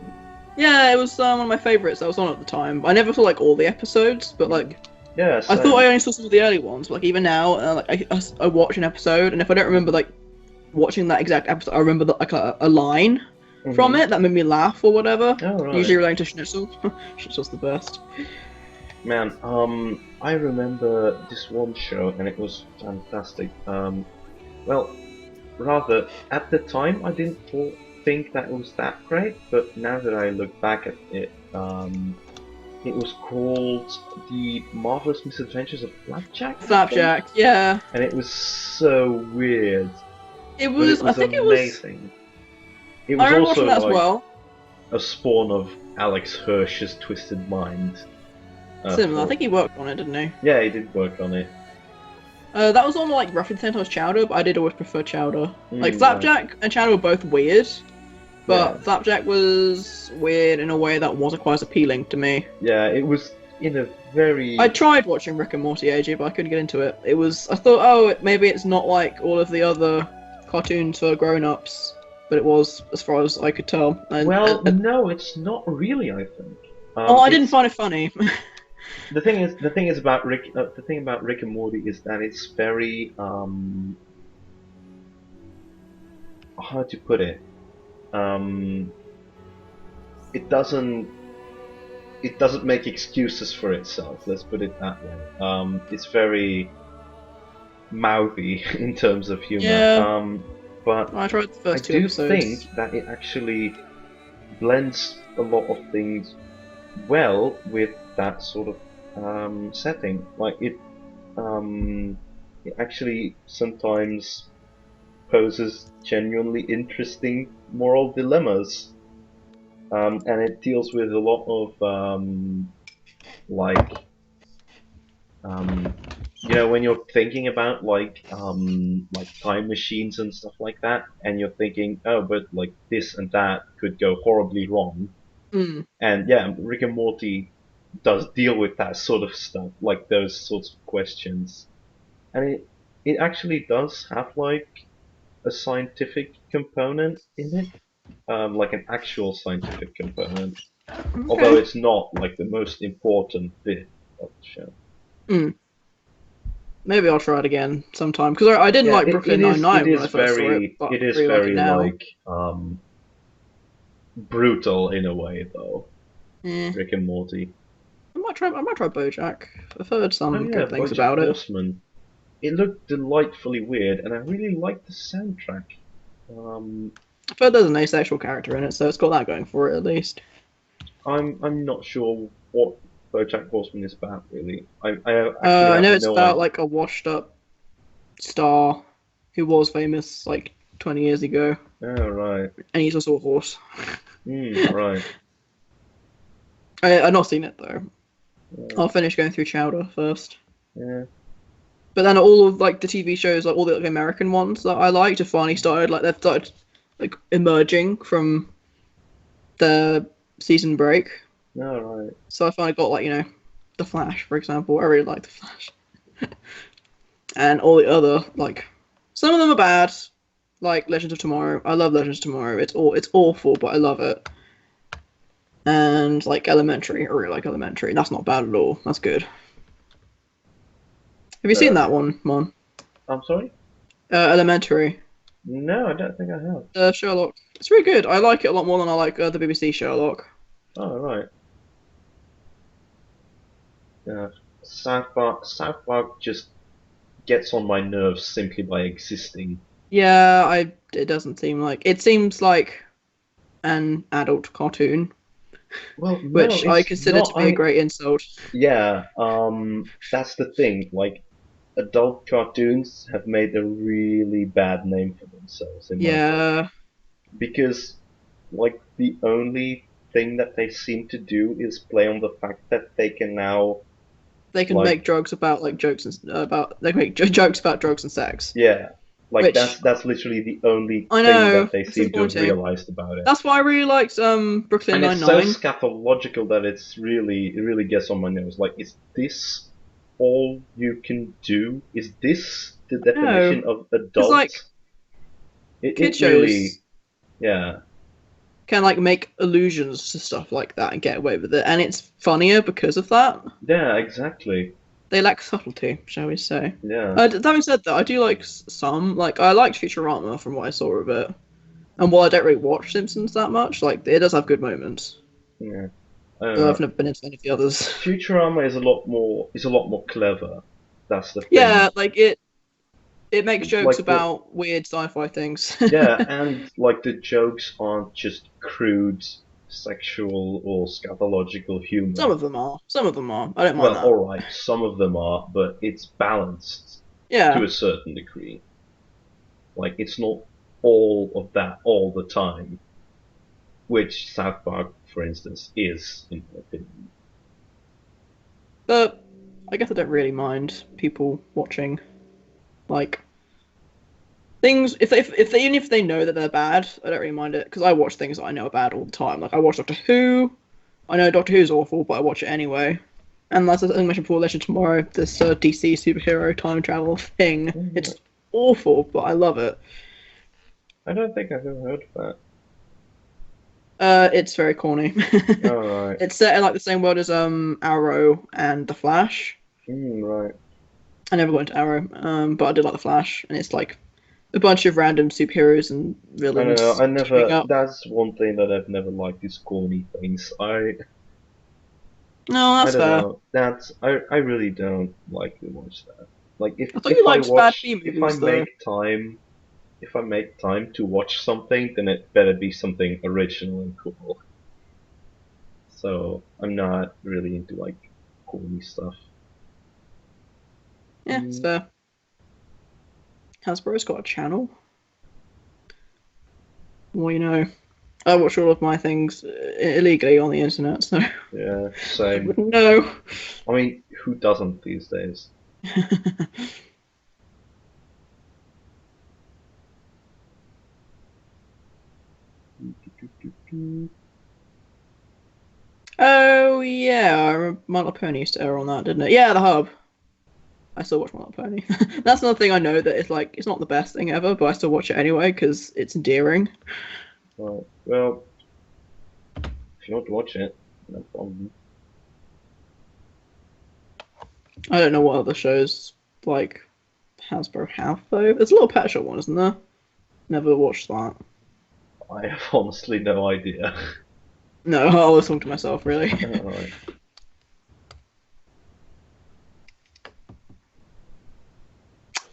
Yeah, it was one of my favourites that was on at the time. I never saw like all the episodes, but like yeah, I thought I only saw some of the early ones. But, like even now, like I watch an episode, and if I don't remember like watching that exact episode, I remember like a line from it that made me laugh or whatever. Oh, right. Usually relating to Schnitzel. Schnitzel's the best. Man, I remember this one show, and it was fantastic. Well, rather, at the time, I didn't think that it was that great, but now that I look back at it, it was called The Marvelous Misadventures of Flapjack. Flapjack, yeah. And it was so weird. It was. I think amazing. It was also that as well. A spawn of Alex Hirsch's Twisted Mind. Similar. I think he worked on it, didn't he? Yeah, he did work on it. That was on like roughly the same time as Chowder, but I did always prefer Chowder. Like Flapjack and Chowder were both weird, but Flapjack was weird in a way that wasn't quite as appealing to me. Yeah, it was in a very. I tried watching Rick and Morty AJ, but I couldn't get into it. It was. I thought, oh, maybe it's not like all of the other cartoons for grown-ups, but it was, as far as I could tell. And, no, it's not really. I think. I didn't find it funny. The thing is about Rick. The thing about Rick and Morty is that it's very how to put it. It doesn't make excuses for itself. Let's put it that way. It's very mouthy in terms of humor. Yeah. But I tried the first two episodes. I do think that it actually blends a lot of things well with that sort of setting. Like it actually sometimes poses genuinely interesting moral dilemmas, and it deals with a lot of when you're thinking about like time machines and stuff like that, and you're thinking, oh, but like this and that could go horribly wrong. And yeah, Rick and Morty does deal with that sort of stuff, like those sorts of questions, and it actually does have like a scientific component in it, like an actual scientific component, although it's not like the most important bit of the show. Maybe I'll try it again sometime, because I didn't like Brooklyn Nine-Nine when I first saw it. But it is very like brutal in a way, though. Rick and Morty. I might try BoJack. I've heard some good things about it. Horseman. It looked delightfully weird, and I really liked the soundtrack. I've heard there's an asexual character in it, so it's got that going for it at least. I'm not sure what BoJack Horseman is about, really. I know it's about like a washed-up star who was famous like 20 years ago. Oh right. And he's also a horse. Right. I've not seen it though. Yeah. I'll finish going through Chowder first. Yeah. But then all of like the TV shows, like all the like, American ones that I liked, have finally started like emerging from the season break. Oh, right. So I finally got like The Flash, for example. I really like The Flash. And all the other like some of them are bad, like Legends of Tomorrow. I love Legends of Tomorrow. It's awful, but I love it. And like Elementary, I really like Elementary. That's not bad at all. That's good. Have you seen that one, Mon? I'm sorry? Elementary. No, I don't think I have. Sherlock. It's really good. I like it a lot more than I like the BBC Sherlock. Oh, right. Yeah, South Park just gets on my nerves simply by existing. Yeah, it doesn't seem like... It seems like an adult cartoon. Well, no, which I consider to be a great insult. Yeah, that's the thing. Like, adult cartoons have made a really bad name for themselves in my Yeah. because like the only thing that they seem to do is play on the fact that they can now They can like make jokes about like jokes and about they can make jokes about drugs and sex. yeah, like Which that's literally the only I thing know that they it's seem to have disappointing. realized about it. That's why I really liked Brooklyn And it's so Nine-Nine. scatological that it really gets on my nerves. Like, is this all you can do? Is this the No, definition of because adult? like kid It shows really, yeah. can like make allusions to stuff like that and get away with it, and it's funnier because of that. Yeah, exactly. They lack subtlety, shall we say. Yeah. Having said that, I do like some. Like, I liked Futurama from what I saw of it. And while I don't really watch Simpsons that much, like, it does have good moments. Yeah. I don't But I've know. never been into any of the others. Futurama is a lot more clever. That's the thing. Yeah, like, it makes jokes Like about weird sci-fi things. yeah, and like the jokes aren't just crude sexual or scatological humor. Some of them are. Some of them are. I don't mind Well, that. alright, some of them are, but it's balanced to Yeah. a certain degree. Like, it's not all of that all the time, which South Park, for instance, is, in my opinion. But I guess I don't really mind people watching, like, things if they even if they know that they're bad, I don't really mind it because I watch things that I know are bad all the time. Like I watch Doctor Who. I know Doctor Who's awful, but I watch it anyway. And as I mentioned before, Legend Tomorrow, this DC superhero time travel thing. It's awful, but I love it. I don't think I've ever heard of It's very corny. that. Alright. It's set in like the same world as Arrow and the Flash. Right. I never got into Arrow, but I did like the Flash, and it's like a bunch of random superheroes and I don't villains know, teaming up. that's one thing that I've never liked is corny things. No, I that's don't fair. know. I really don't like to watch that. Like I thought you liked bad B movies, though. if I make time to watch something, then it better be something original and cool. So I'm not really into like corny stuff. Yeah, it's fair. Hasbro's got a channel. Well, you know, I watch all of my things illegally on the internet, so Yeah, I same. wouldn't know. I mean, who doesn't these days? Oh yeah, I remember My Little Pony used to air on that, didn't it? Yeah, the Hub. I still watch My Little Pony. That's another thing I know that it's like it's not the best thing ever, but I still watch it anyway because it's endearing. Right. Well, if you want to watch it, no problem. I don't know what other shows like Hasbro have though. There's a Little Pet Shop one, isn't there? Never watched that. I have honestly no idea. No, I was talking to myself really. Alright.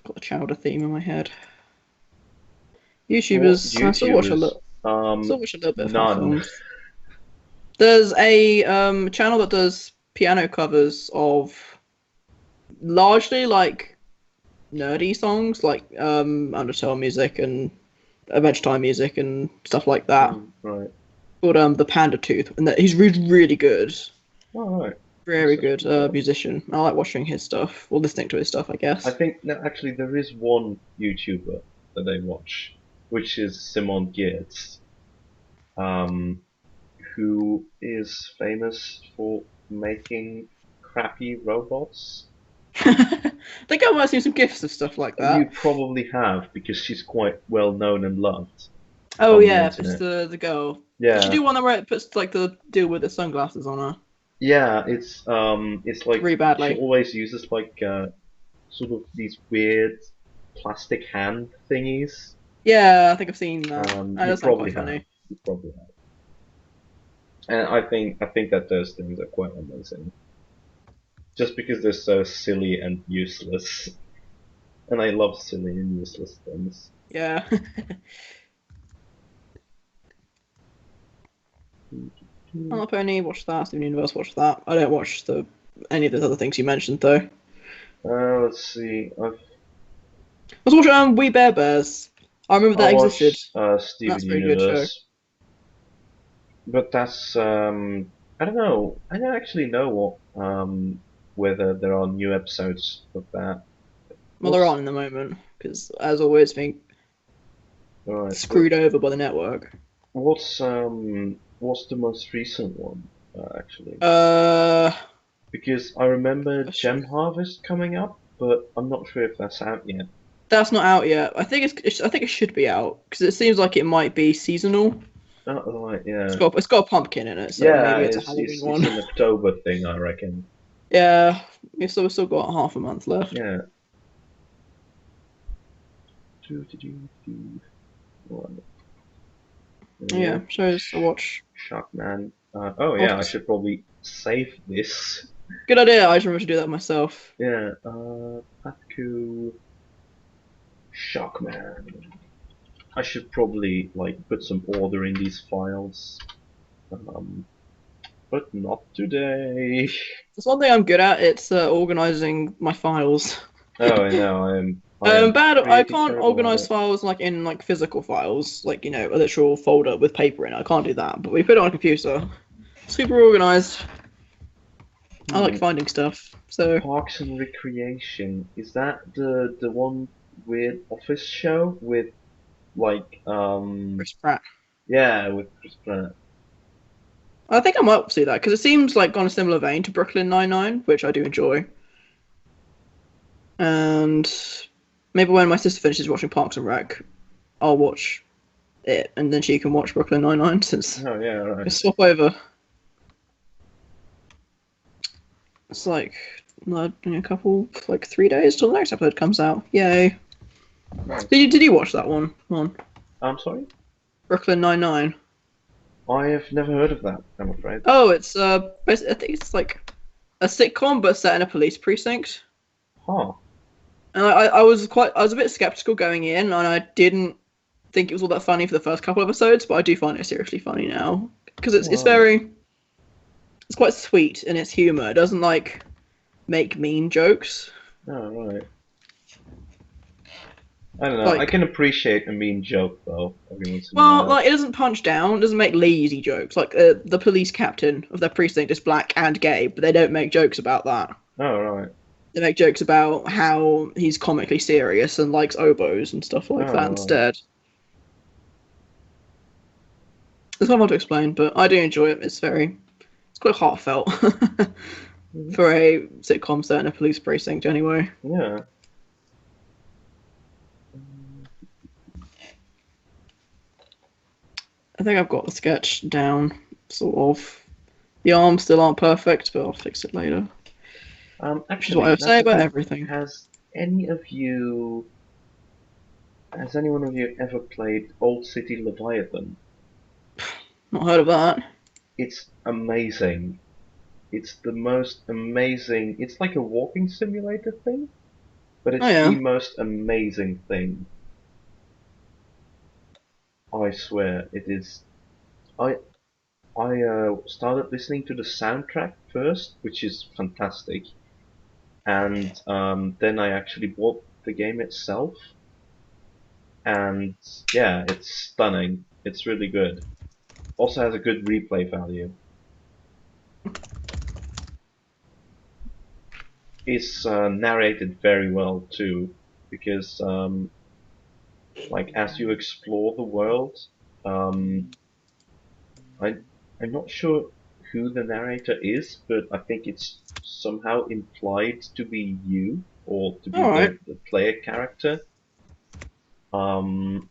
Got the Chowder theme in my head. YouTubers, Well, I still watch a little. Bit of fan films. There's a channel that does piano covers of largely like nerdy songs, like Undertale music and Adventure Time music and stuff like that. Right. Called the Panda Tooth, and he's really good. Alright. Very good musician. I like watching his stuff, or listening to his stuff, I guess. I think no, actually there is one YouTuber that I watch, which is Simon Giertz, who is famous for making crappy robots. I think I might have seen some gifs of stuff like that. You probably have, because she's quite well known and loved. Oh on yeah, the it's the girl. Yeah. Did she do one where it puts like the deal with the sunglasses on her? Yeah, it's like Really badly. she always uses like sort of these weird plastic hand thingies. Yeah, I think I've seen that. You That's probably quite have. funny. You probably have. And I think that those things are quite amazing. Just because they're so silly and useless. And I love silly and useless things. Yeah. Pony, watch that. Steven Universe, watch that. I don't watch any of those other things you mentioned though. Let's see. I was watching We Bare Bears. I remember I that existed. watched Steven That's a pretty good show. Universe, but that's I don't know. I don't actually know whether there are new episodes of that. Well, there aren't in the moment because, as always, being Right. screwed over by the network. What's the most recent one actually? Uh, Because I remember Gem Harvest coming up, but I'm not sure if that's out yet. that's not out yet. I think I think it should be out because it seems like it might be seasonal. Oh, right, yeah. It's got a pumpkin in it, so Yeah, maybe it's a Halloween one. it's an October thing, I reckon. Yeah, we've still got half a month left. Yeah. Yeah, shows to watch. Sharkman. Oh yeah, I should probably save this. Good idea. I just remember to do that myself. Yeah. Pathco Sharkman. I should probably like put some order in these files. But not today. That's one thing I'm good at. It's organizing my files. Oh, I know. I am Bad. I pretty can't terrible at organize it. files like in like physical files, like a literal folder with paper in it. I can't do that. But we put it on a computer. Super organized. I like finding stuff. So Parks and Recreation, is that the one weird office show with like Chris Pratt. yeah, with Chris Pratt. I think I might see that because it seems like on a similar vein to Brooklyn Nine-Nine, which I do enjoy. And maybe when my sister finishes watching Parks and Rec, I'll watch it, and then she can watch Brooklyn Nine-Nine since Oh yeah, right. just swap over. It's like a couple, like 3 days till the next episode comes out. Yay! Nice. Did you watch that one? I'm sorry? Brooklyn Nine-Nine. I have never heard of that, I'm afraid. Oh, it's basically, I think it's like a sitcom but set in a police precinct. Huh. And I was a bit skeptical going in, and I didn't think it was all that funny for the first couple episodes, but I do find it seriously funny now because it's quite sweet in its humor. It doesn't like make mean jokes. Oh, right. I don't know. I can appreciate a mean joke though. Every once in a while. Like it doesn't punch down. It doesn't make lazy jokes. Like the police captain of their precinct is black and gay, but they don't make jokes about that. Oh, right. They make jokes about how he's comically serious and likes oboes and stuff like that instead. It's not hard to explain, but I do enjoy it. It's quite heartfelt for a sitcom set in a police precinct, anyway. Yeah. I think I've got the sketch down, sort of. The arms still aren't perfect, but I'll fix it later. Actually, which is what I would say about everything. Has anyone of you ever played Old City Leviathan? Not heard of that. It's amazing. It's the most amazing. It's like a walking simulator thing, but it's the most amazing thing. I swear, it is. I started listening to the soundtrack first, which is fantastic, and then I actually bought the game itself, and yeah, it's stunning. It's really good. Also has a good replay value. It's narrated very well too, because like as you explore the world, I'm not sure who the narrator is, but I think it's somehow implied to be you or to be the player character. And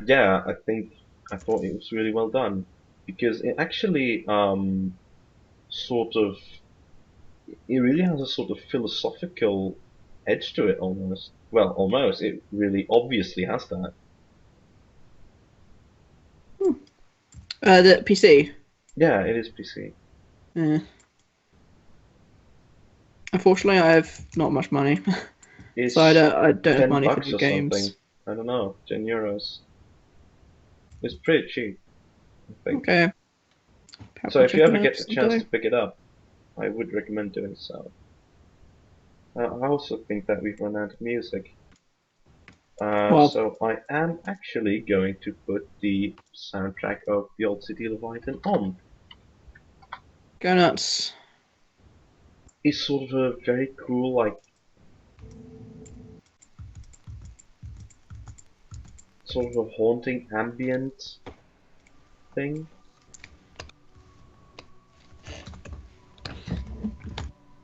yeah, I thought it was really well done because it actually it really has a sort of philosophical edge to it almost. Well, almost. It really obviously has that. The PC. Yeah, it is PC. Yeah. Unfortunately, I have not much money, so I don't have money for new games. Something. I don't know, €10. It's pretty cheap, I think. Okay. So if you ever get the chance to pick it up, I would recommend doing so. I also think that we've run out of music. Well, So I am actually going to put the soundtrack of the Old City Leviathan on. go nuts. It's sort of a very cool, like, sort of a haunting ambient thing.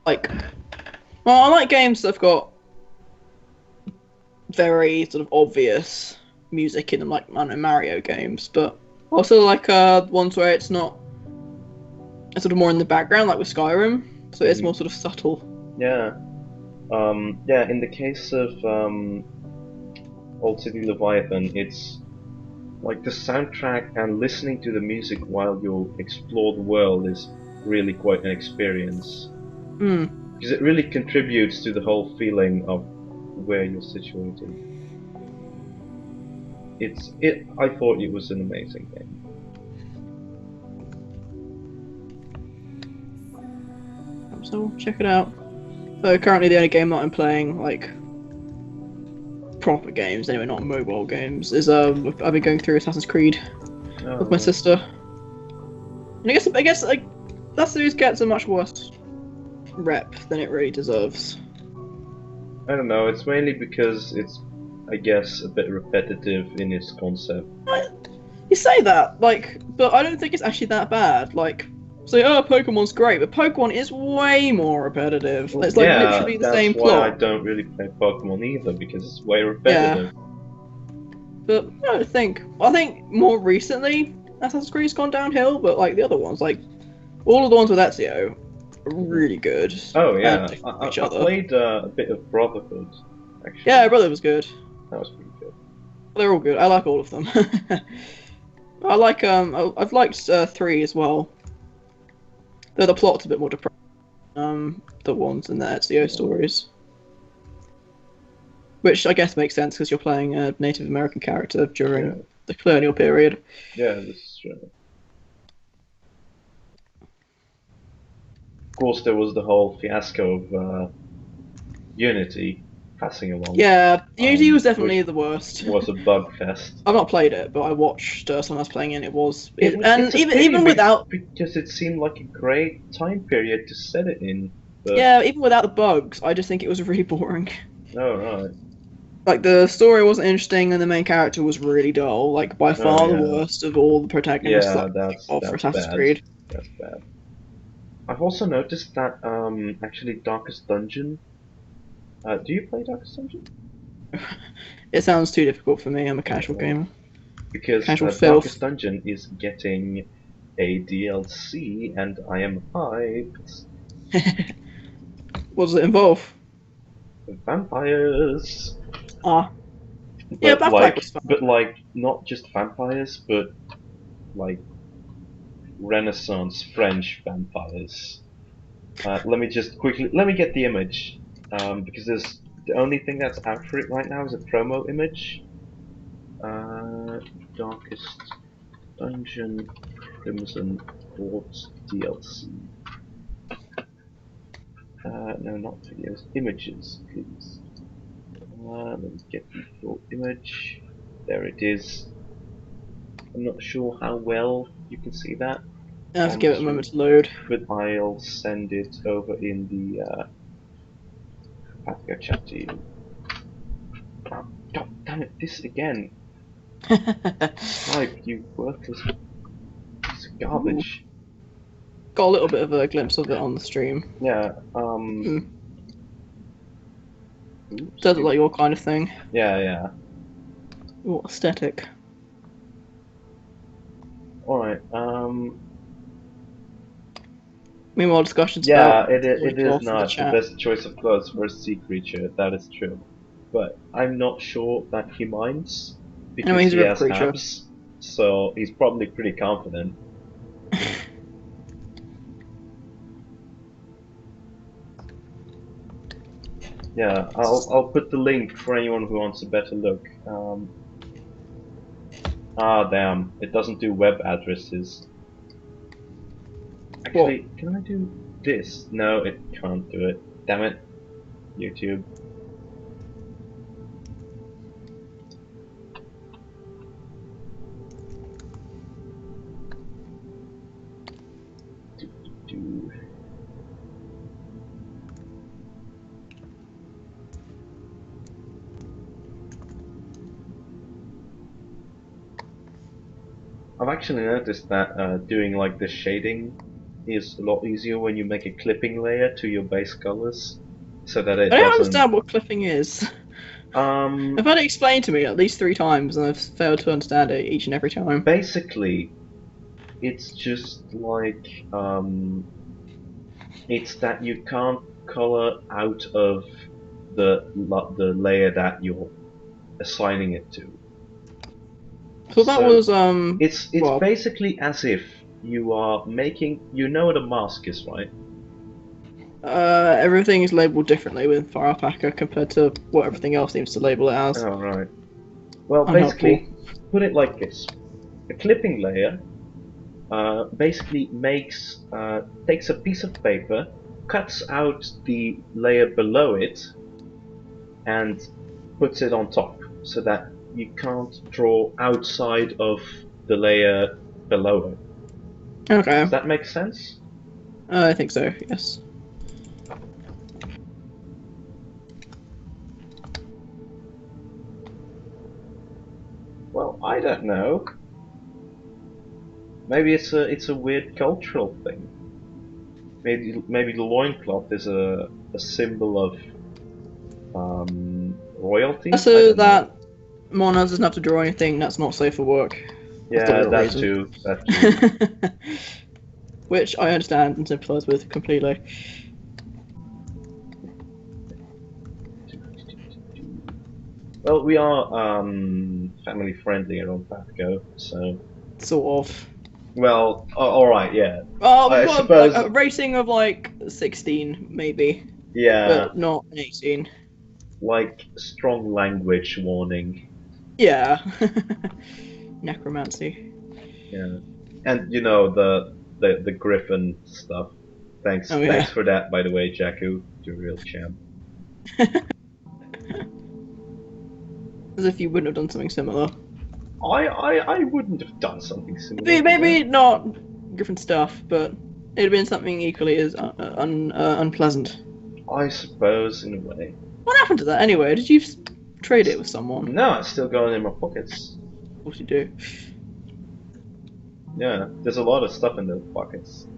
Like, well, I like games that've got very sort of obvious music in them, like, I don't know, Mario games, but also like ones where it's not, it's sort of more in the background, like with Skyrim, so it's more sort of subtle. Yeah. Yeah, in the case of Old City Leviathan, it's like the soundtrack and listening to the music while you explore the world is really quite an experience. Because it really contributes to the whole feeling of where you're situated. I thought it was an amazing game. So check it out. So currently the only game that I'm playing, like proper games, anyway, not mobile games, is I've been going through Assassin's Creed with my sister. And I guess like that series gets a much worse rep than it really deserves. I don't know, it's mainly because it's, I guess, a bit repetitive in its concept. You say that, like, but I don't think it's actually that bad. Like, say, oh, Pokemon's great, but Pokemon is way more repetitive. It's like literally the same plot. That's why I don't really play Pokemon either, because it's way repetitive. Yeah. But I think more recently Assassin's Creed's gone downhill, but like the other ones, like all of the ones with Ezio, are really good. Oh yeah, I played a bit of Brotherhood. Actually. Yeah, Brotherhood was good. That was pretty good. They're all good. I like all of them. I like I've liked 3 as well. Though the plot's a bit more depressing. The ones in the Ezio stories. Which I guess makes sense because you're playing a Native American character during the colonial period. Yeah, this is true. Of course, there was the whole fiasco of Unity passing along. Yeah, Unity was definitely the worst. It was a bug fest. I've not played it, but I watched someone else playing it. And it was, even without, because it seemed like a great time period to set it in. But... yeah, even without the bugs, I just think it was really boring. Oh right. Like the story wasn't interesting, and the main character was really dull. Like by far the worst of all the protagonists. Yeah, that's Assassin's Creed. That's bad. I've also noticed that actually Darkest Dungeon. Do you play Darkest Dungeon? It sounds too difficult for me. I'm a casual gamer. Because Darkest Dungeon is getting a DLC, and I am hyped. What does it involve? Vampires. Ah. Yeah, Vampire was fun. But like, not just vampires, but like Renaissance French vampires. Let me get the image, because there's the only thing that's out for it right now is a promo image. Darkest Dungeon Crimson Court DLC. No, not videos. Images, please. Let me get the full image. There it is. I'm not sure how well you can see that. I have to give it a moment to load. But I'll send it over in the Pathco chat to you. Oh, God damn it, this again. Hype, you worthless piece of garbage. Got a little bit of a glimpse of it on the stream. Yeah, Does it like your kind of thing? Yeah. Ooh, aesthetic. Alright, Meanwhile, discussions about... Yeah, it is not the best choice of clothes for a sea creature, that is true. But I'm not sure that he minds, because he has abs, so he's probably pretty confident. Yeah, I'll put the link for anyone who wants a better look. Damn, it doesn't do web addresses. Actually, can I do this? No, it can't do it. Damn it. YouTube. Do. I've actually noticed that doing like the shading is a lot easier when you make a clipping layer to your base colors, so that it I don't doesn't. understand what clipping is. I've had it explained to me at least 3 times, and I've failed to understand it each and every time. Basically, it's just like it's that you can't color out of the layer that you're assigning it to. So that was It's well, basically as if you are making. You know what a mask is, right? everything is labeled differently with Fire Alpaca compared to what everything else seems to label it as. Oh right. Well, Unhelpful. basically, put it like this: a clipping layer basically takes a piece of paper, cuts out the layer below it, and puts it on top, so that you can't draw outside of the layer below it. Okay. Does that make sense? I think so, yes. Well, I don't know. Maybe it's a weird cultural thing. Maybe the loincloth is a symbol of royalty. I So don't know. that Monas doesn't have to draw anything that's not safe for work. Yeah, that reason. too. That too. Which I understand and sympathise with completely. Well, we are family friendly around Pathco, so. Sort of. Well, all right, yeah. We've I got suppose. a rating of like 16, maybe. Yeah. But not an 18. Like strong language warning. Yeah. Necromancy. Yeah. And you know the griffin stuff. Thanks. Oh, yeah. Thanks for that, by the way, Jakku. You're a real champ. As if you wouldn't have done something similar. I wouldn't have done something similar. Maybe not Griffin stuff, but it'd have been something equally as unpleasant. I suppose, in a way. What happened to that anyway? Did you trade it with someone? No, it's still going in my pockets. Of course you do. Yeah, there's a lot of stuff in those pockets.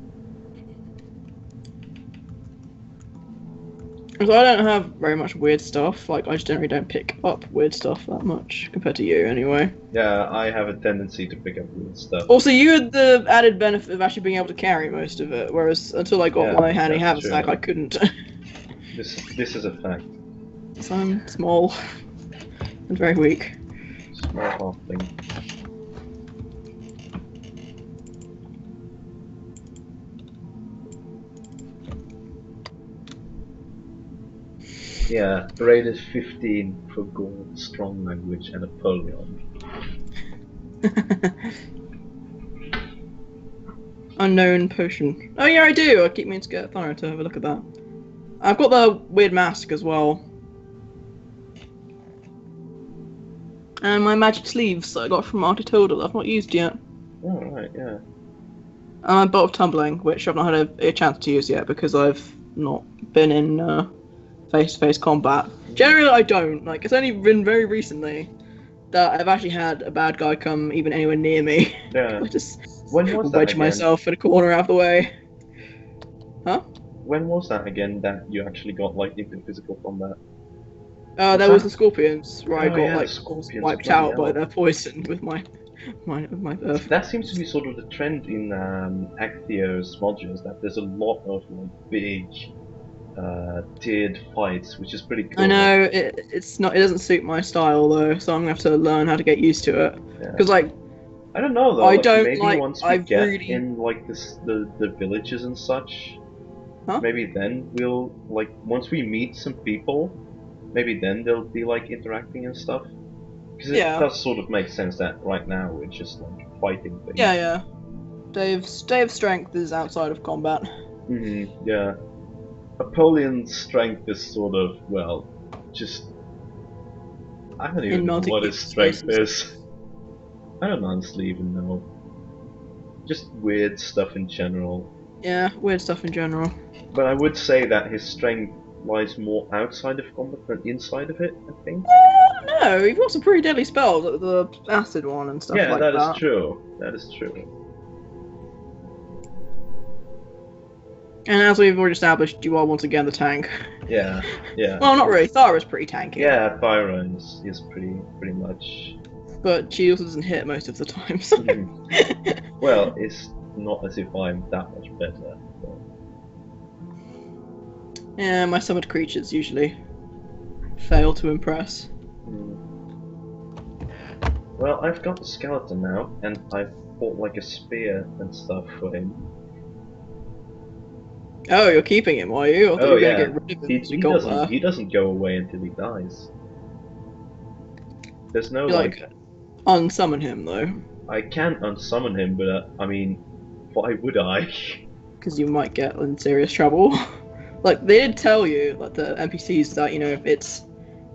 So I don't have very much weird stuff. Like, I just generally don't pick up weird stuff that much, compared to you, anyway. Yeah, I have a tendency to pick up weird stuff. Also, you had the added benefit of actually being able to carry most of it, whereas until I got my handy haversack, I couldn't. This is a fact. So I'm small and very weak. Small halfling. Yeah, rated 15 for gold, strong language, and Napoleon. Unknown potion. Oh yeah, I do. I keep meaning to get Thara to have a look at that. I've got the weird mask as well. And my magic sleeves that I got from Auntie Tilda that I've not used yet. Oh, right, yeah. And my bolt of tumbling, which I've not had a chance to use yet because I've not been in face-to-face combat. Generally, I don't. Like, it's only been very recently that I've actually had a bad guy come even anywhere near me. Yeah. I just When was that wedge again? myself in a corner out of the way. Huh? When was that again that you actually got like into physical combat? There was the scorpions where I got like scorpions, wiped bloody out by hell. their poison with my earth. That seems to be sort of the trend in Actheos modules, that there's a lot of like big tiered fights, which is pretty cool. I know it's not. It doesn't suit my style though, so I'm gonna have to learn how to get used to it. Because like, I don't know though. I like, don't maybe like. once we I've get really. in like the villages and such, Huh? maybe then we'll like once we meet some people, maybe then they'll be like interacting and stuff. Because it does sort of make sense that right now we're just like fighting things. Yeah. Dave's strength is outside of combat. Yeah. Apollion's strength is sort of, well, just... I don't even know what his strength is. I don't honestly even know. Just weird stuff in general. Yeah, weird stuff in general. But I would say that his strength lies more outside of combat than inside of it, I think. No, you've got some pretty deadly spells, like the acid one and stuff like that. Yeah, that is true. That is true. And as we've already established, you are once again the tank. Yeah, yeah. Well, not really. Thyra's pretty tanky. Yeah, Thyra is pretty much. But she also doesn't hit most of the time. So. Well, it's not as if I'm that much better. But... Yeah, my summoned creatures usually fail to impress. Well, I've got the skeleton now, and I've bought like a spear and stuff for him. Oh, you're keeping him, are you? I thought you were yeah. gonna get rid of him He doesn't go away until he dies. There's no like unsummon him though. I can unsummon him, but I mean, why would I? Because you might get in serious trouble. Like they did tell you, like the NPCs, that it's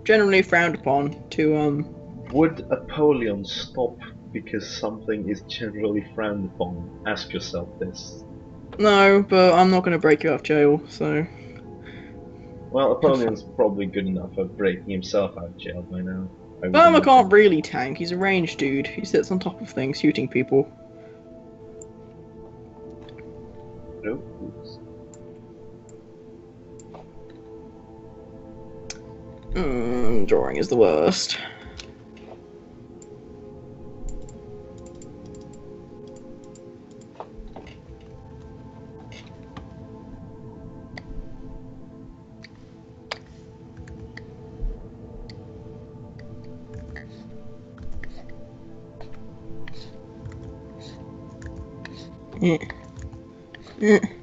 generally frowned upon to Would Apollyon stop because something is generally frowned upon? Ask yourself this. No, but I'm not going to break you out of jail, so... Well, Apollion's probably good enough at breaking himself out of jail by now. Burma can't really tank, he's a ranged dude. He sits on top of things, shooting people. No? Drawing is the worst.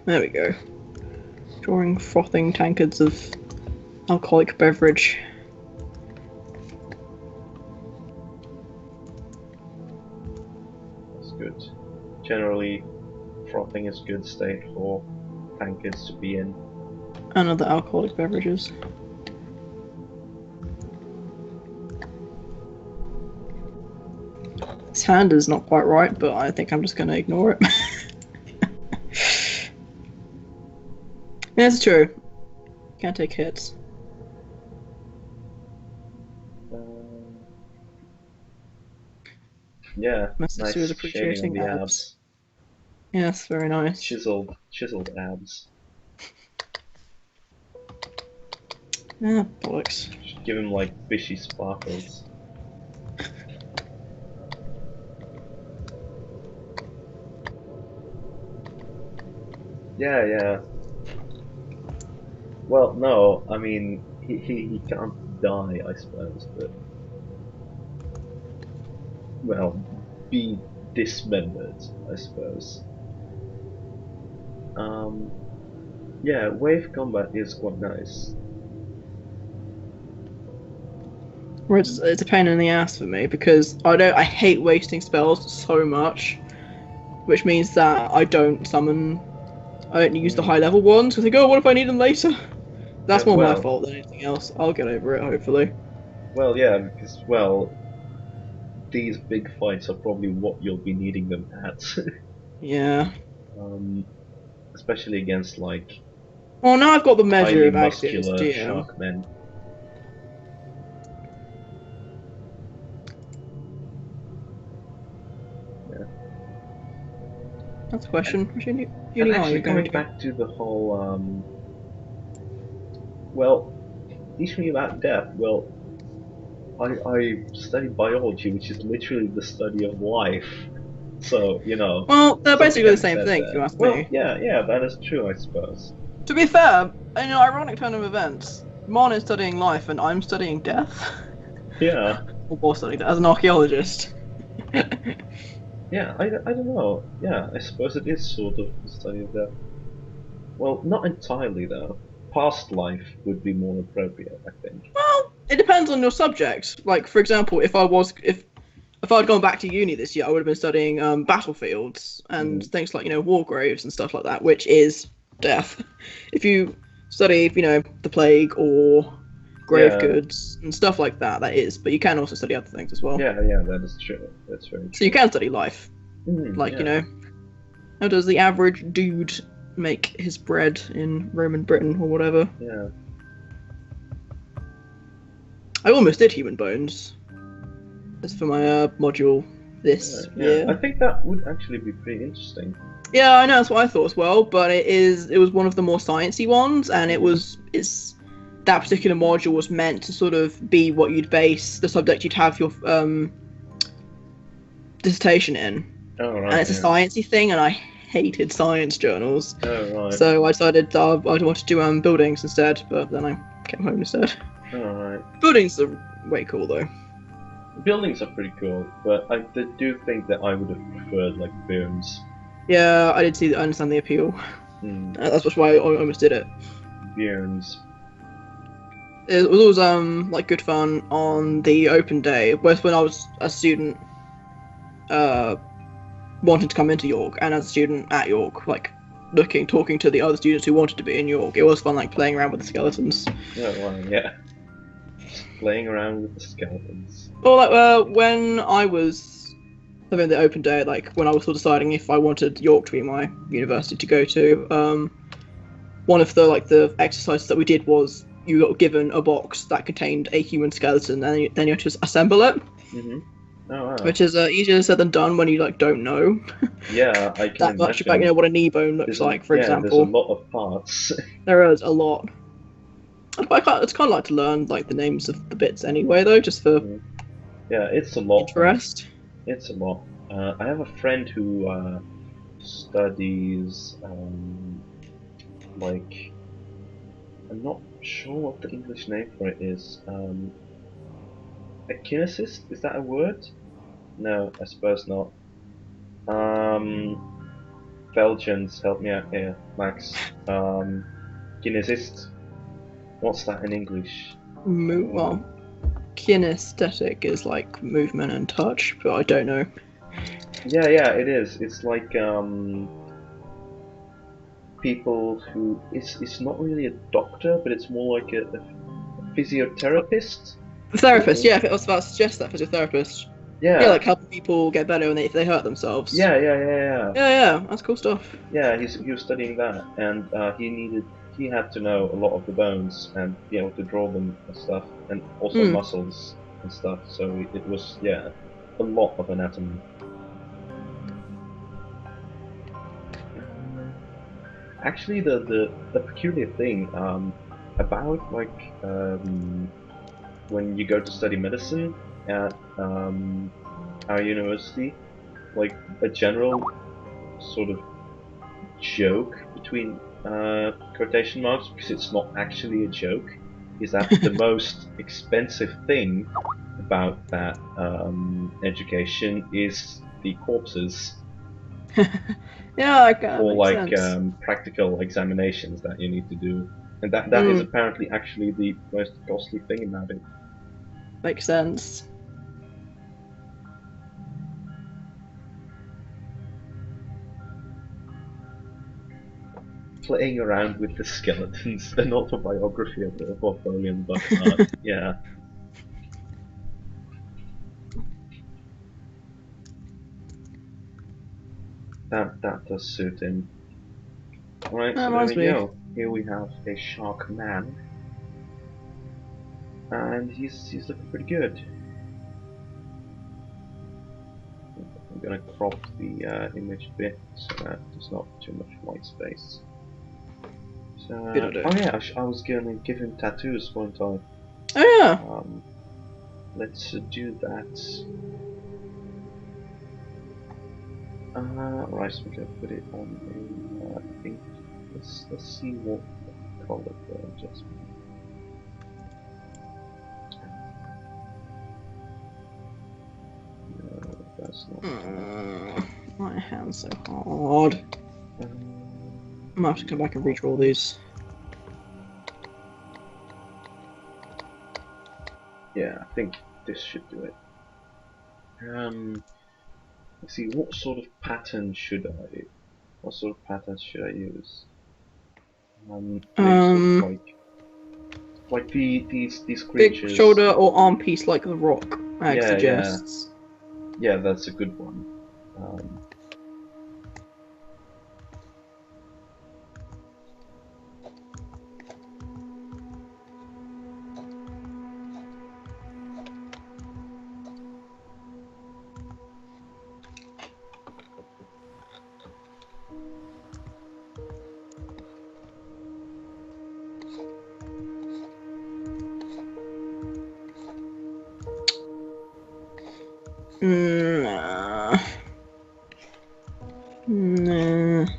There we go. Drawing frothing tankards of alcoholic beverage. That's good. Generally, frothing is good state for tankards to be in. And other alcoholic beverages. This hand is not quite right, but I think I'm just going to ignore it. Yeah, it's true. Can't take hits. Yeah, My sister is appreciating the abs. Yes, very nice. Chiseled abs. Yeah, bollocks. Should give him like fishy sparkles. Yeah. Well, no, I mean, he can't die, I suppose, but... Well, be dismembered, I suppose. Yeah, wave combat is quite nice. It's a pain in the ass for me, because I hate wasting spells so much, which means that I don't use the high level ones, because I go, oh, what if I need them later? That's more my fault than anything else. I'll get over it, hopefully. Well, yeah, because, well, these big fights are probably what you'll be needing them at. Yeah. Especially against, like... Well, now I've got the measure of muscular Axios, shark men. Yeah. That's a question. And actually, going back to the whole, well, teach me about death. Well, I studied biology, which is literally the study of life. So, you know... Well, they're basically the same thing, if you ask me. Yeah, that is true, I suppose. To be fair, in an ironic turn of events, Mon is studying life and I'm studying death. Yeah. Or both studying death, as an archaeologist. Yeah, I don't know. Yeah, I suppose it is sort of the study of death. Well, not entirely, though. Past life would be more appropriate, I think. Well, it depends on your subject. Like, for example, if I'd gone back to uni this year, I would have been studying battlefields and things like, war graves and stuff like that, which is death. If you study, the plague or grave Yeah. goods and stuff like that. That is, but you can also study other things as well. Yeah, that is true. That's very true. So you can study life, yeah. How does the average dude make his bread in Roman Britain or whatever? Yeah. I almost did human bones. That's for my module this year. I think that would actually be pretty interesting. Yeah, I know, that's what I thought as well, but it was one of the more sciencey ones, and it's that particular module was meant to sort of be what you'd base the subject you'd have your dissertation in. Oh, right, and it's a sciencey thing, and I hated science journals. Oh, right. So I decided I wanted to do buildings instead, but then I came home instead. Oh, right. Buildings are way cool though. Buildings are pretty cool, but I do think that I would have preferred like bones. Yeah, I understand the appeal. That's why I almost did it. Bones. It was always like good fun on the open day, both when I was a student wanting to come into York and as a student at York, like talking to the other students who wanted to be in York. It was fun, like playing around with the skeletons. Oh, right, yeah. Just playing around with the skeletons. Or like when I was having the open day, like when I was still deciding if I wanted York to be my university to go to, one of the exercises that we did was you got given a box that contained a human skeleton, and then you had to assemble it. Mm-hmm. Oh, wow. Which is easier said than done when you don't know. Yeah, I can that much about what a knee bone looks like, for example. There's a lot of parts. There is a lot. It's kind of like to learn the names of the bits anyway, though, just for yeah, it's a lot. Interest. It's a lot. I have a friend who studies like, I'm not sure what the English name for it is. A kinesist? Is that a word? No, I suppose not. Belgians, help me out here, Max. Kinesist. What's that in English? Well, kinesthetic is like movement and touch, but I don't know. Yeah, it is. It's like people who it's not really a doctor, but it's more like a physiotherapist. Therapist, yeah. I was about to suggest that physiotherapist. Yeah. Yeah, like helping people get better if they hurt themselves. Yeah. Yeah, that's cool stuff. Yeah, he was studying that, and he had to know a lot of the bones and be able to draw them and stuff, and also muscles and stuff. So it was a lot of anatomy. Actually, the peculiar thing about when you go to study medicine at our university, like a general sort of joke between quotation marks, because it's not actually a joke, is that the most expensive thing about that education is the corpses. Yeah, I can. Or like practical examinations that you need to do, and that is apparently actually the most costly thing about it. Makes sense. Playing around with the skeletons, an autobiography of the Ortholian, but yeah. That does suit him. Alright, so there we go. Here we have a shark man. And he's looking pretty good. I'm gonna crop the image a bit so that there's not too much white space. So, oh yeah, I was gonna give him tattoos, weren't I? Oh yeah. Let's do that. Right, so we're gonna put it on a, I think. Let's see what color the adjustment. No, that's not. My hand's so hard. I'm gonna have to come back and redraw these. Yeah, I think this should do it. Let's see, what sort of pattern should I use? Sort of like these creatures. Big shoulder or arm piece like the rock, Ag Yeah, suggests. Yeah, that's a good one.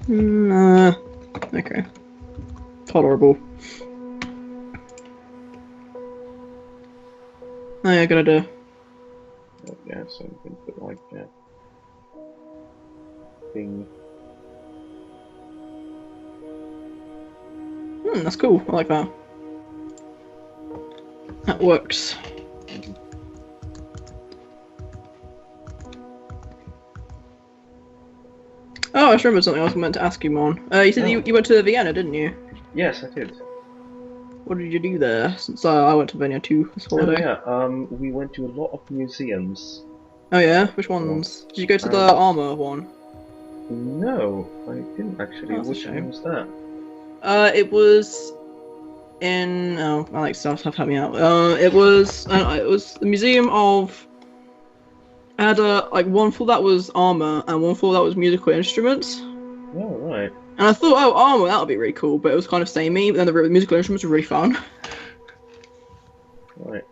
Nah. Okay. Tolerable. Oh, yeah, good idea. Yeah, so we can put like that thing. That's cool. I like that. That works. Oh, I just remembered something I was meant to ask you, Mon. You said you went to Vienna, didn't you? Yes, I did. What did you do there? Since I went to Vienna too this holiday. Oh, yeah, we went to a lot of museums. Oh yeah? Which ones? Did you go to the armor one? No, I didn't actually. Oh, Which one was that? It was in... Oh, I like stuff help me out. It was the Museum of... I had like one floor that was armor and one floor that was musical instruments. Oh, right. And I thought, oh, armor, that would be really cool, but it was kind of samey. But then the musical instruments were really fun. Right.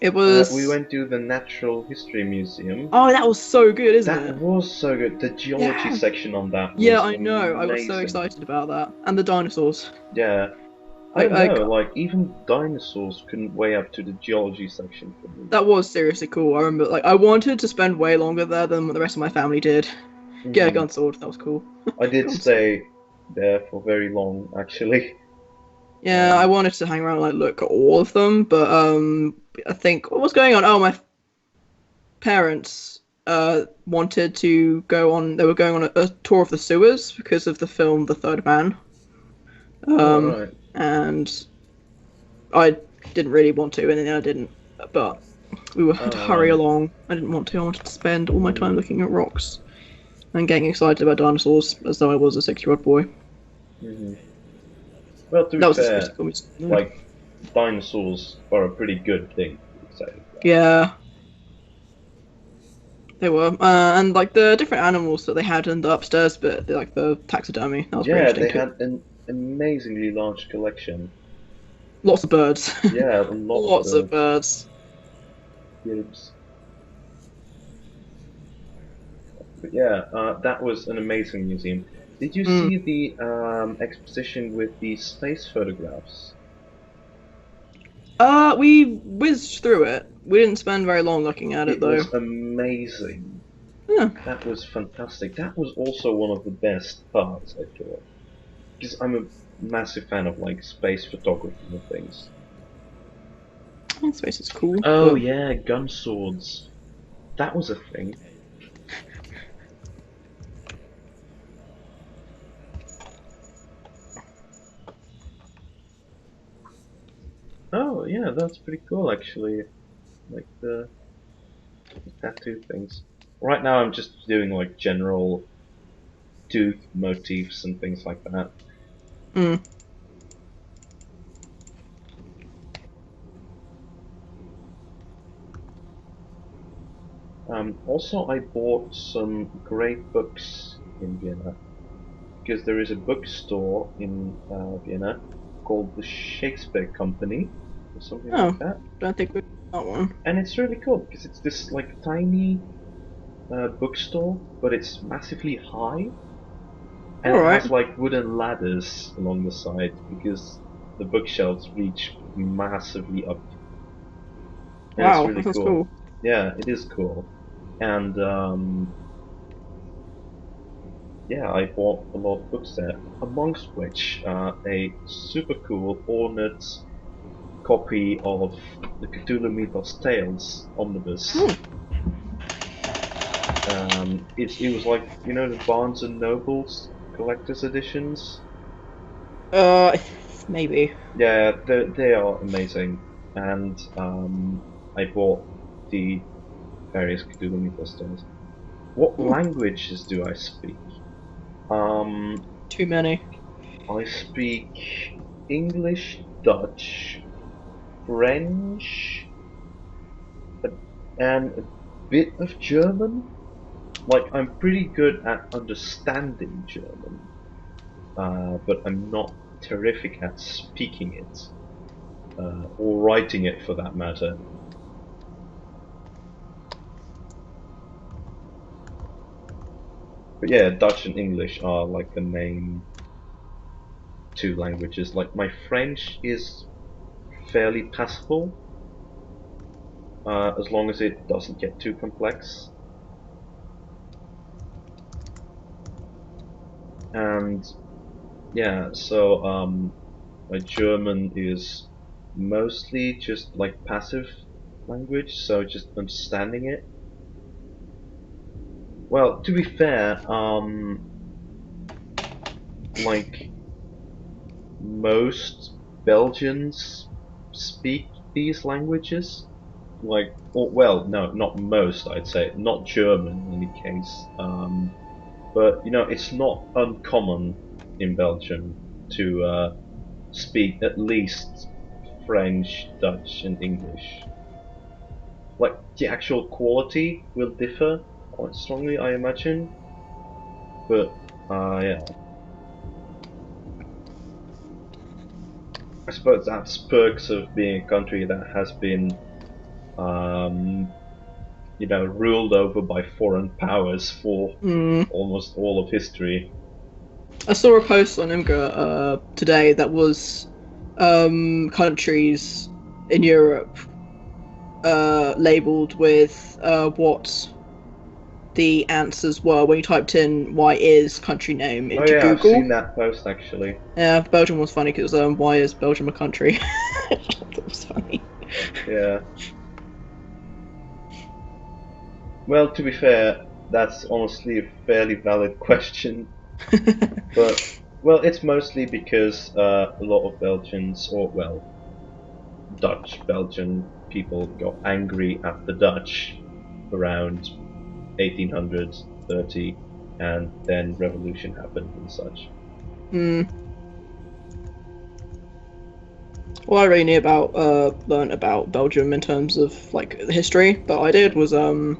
It was. We went to the Natural History Museum. Oh, that was so good, isn't it? That was so good. The geology section on that. Yeah, was I know. I was so excited about that, and the dinosaurs. Yeah. I don't know. Like even dinosaurs couldn't weigh up to the geology section for me. That was seriously cool. I remember, like, I wanted to spend way longer there than the rest of my family did. Yeah, gun sword. That was cool. I did stay there for very long, actually. Yeah, I wanted to hang around and like look at all of them, but I think what was going on? Oh, my parents wanted to go on. They were going on a tour of the sewers because of the film The Third Man. Right. And I didn't really want to, and then I didn't. But we had to hurry along. I didn't want to. I wanted to spend all my time looking at rocks and getting excited about dinosaurs as though I was a 6-year-old boy. Well, to be fair, like, dinosaurs are a pretty good thing to be excited about. Yeah. They were. And, like, the different animals that they had in the upstairs bit, like the taxidermy, that was pretty interesting too. Yeah, they had an amazingly large collection. Lots of birds. Yeah, lots of birds. Gibbs. But yeah, that was an amazing museum. Did you see the exposition with the space photographs? We whizzed through it. We didn't spend very long looking at it though. It was amazing. Yeah. That was fantastic. That was also one of the best parts, I thought. Because I'm a massive fan of like space photography and things. Space is cool. Oh yeah, gun swords. That was a thing. Oh yeah, that's pretty cool actually. Like the tattoo things. Right now I'm just doing like general tooth motifs and things like that. Also, I bought some great books in Vienna because there is a bookstore in Vienna called the Shakespeare Company or something like that. Don't think we got one. And it's really cool because it's this like tiny bookstore, but it's massively high, and it has like wooden ladders along the side because the bookshelves reach massively up. And wow, it's really cool. Yeah, it is cool. And yeah, I bought a lot of books there, amongst which a super cool ornate copy of the Cthulhu Mythos Tales omnibus. It was like, you know, the Barnes and Noble's collector's editions. Maybe. Yeah, they are amazing, and I bought the various Cthulhu Mythos toys. What languages do I speak? Too many. I speak English, Dutch, French, and a bit of German. Like, I'm pretty good at understanding German, but I'm not terrific at speaking it, or writing it for that matter. But yeah, Dutch and English are like the main two languages. Like, my French is fairly passable, as long as it doesn't get too complex. And yeah, so my German is mostly just like passive language, so just understanding it. Well, to be fair, like most Belgians speak these languages. Like, or, well, no, not most, I'd say, not German in any case. But you know, it's not uncommon in Belgium to speak at least French, Dutch, and English. Like, the actual quality will differ quite strongly, I imagine. But yeah, I suppose that's perks of being a country that has been, you know, ruled over by foreign powers for almost all of history. I saw a post on Imgur today that was countries in Europe labelled with what the answers were when you typed in "why is country name" Oh into yeah, I've Google. seen that post actually. Yeah, Belgium was funny because why is Belgium a country? That was funny. Yeah. Well, to be fair, that's honestly a fairly valid question. But, well, it's mostly because a lot of Belgians, or, well, Dutch Belgian people got angry at the Dutch around 1830, and then revolution happened and such. All I really knew about learned about Belgium in terms of like the history that I did was the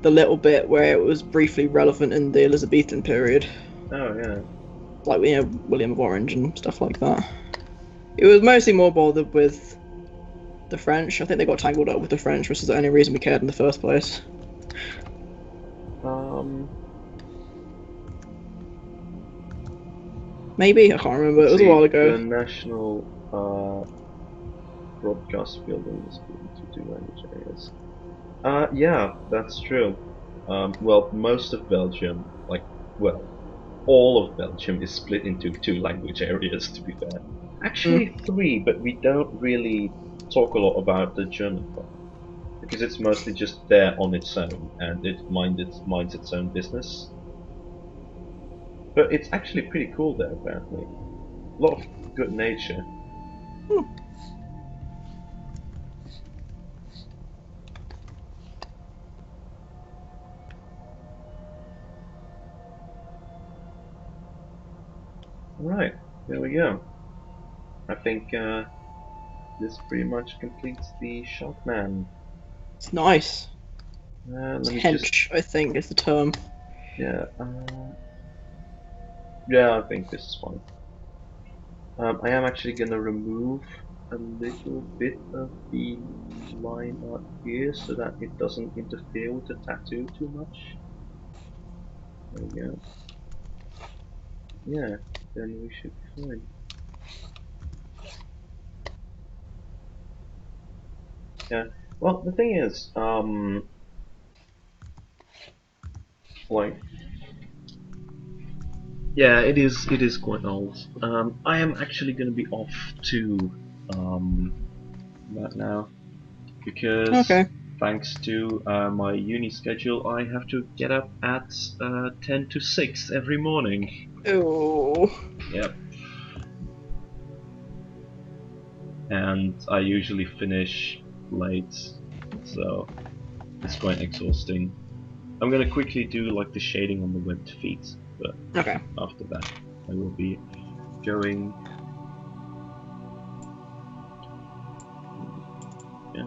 little bit where it was briefly relevant in the Elizabethan period. Oh yeah. Like, you know, William of Orange and stuff like that. It was mostly more bothered with the French. I think they got tangled up with the French, which is the only reason we cared in the first place. Maybe, I can't remember. It was a while ago. The National Broadcast Building is split into two language areas. Yeah, that's true. Well, most of Belgium, like, well, all of Belgium is split into two language areas, to be fair. Actually, three, but we don't really talk a lot about the German part. Because it's mostly just there on its own, and it minds its own business. But it's actually pretty cool there, apparently. A lot of good nature. Right, there we go. I think this pretty much completes the Sharkman. It's nice. Let me Hench, I think, is the term. Yeah, yeah, I think this is fine. I am actually gonna remove a little bit of the line art here so that it doesn't interfere with the tattoo too much. There we go. Yeah, then we should be fine. Yeah. Well, the thing is, like, yeah, it is quite old. I am actually gonna be off to that now because thanks to my uni schedule, I have to get up at 10 to 6 every morning. Oh. Yep. and I usually finish late, so it's quite exhausting. I'm gonna quickly do like the shading on the webbed feet, but Okay. after that I will be going. Yeah.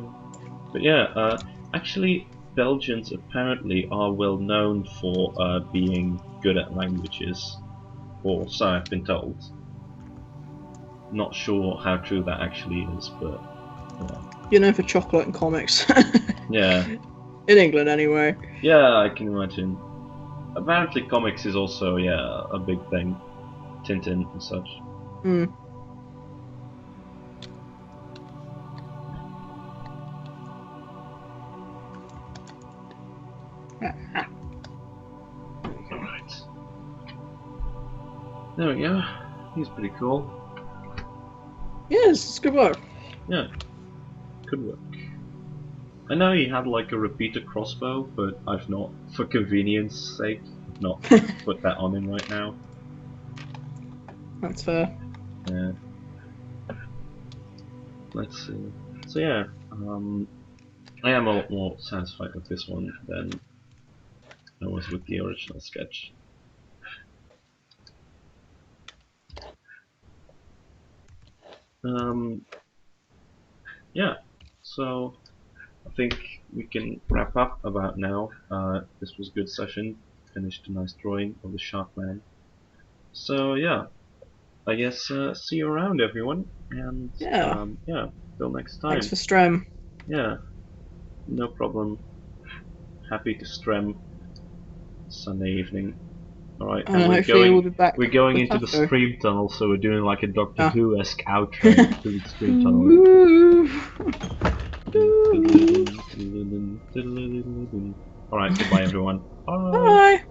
But yeah, actually Belgians apparently are well known for being good at languages, or so I've been told. Not sure how true that actually is, but yeah. You're known for chocolate and comics. Yeah. In England, anyway. Yeah, I can imagine. Apparently comics is also, yeah, a big thing. Tintin and such. Hmm. Alright. There we go. He's pretty cool. Yes, it's good work. Yeah. Good work. I know he had like a repeater crossbow, but I've not, for convenience sake, not put that on him right now. That's fair. Yeah. Let's see. So yeah, I am a lot more satisfied with this one than I was with the original sketch. Yeah, so I think we can wrap up about now. This was a good session. Finished a nice drawing of the Shark Man. So yeah, I guess see you around, everyone, and Yeah. yeah, till next time. Thanks for Strem. Yeah, no problem. Happy to strem Sunday evening. Alright, and Hopefully we'll be back. we're going with into the Pathco. stream tunnel, so we're doing like a Doctor Ah. Who-esque outro to the stream tunnel. Alright, goodbye everyone. Bye.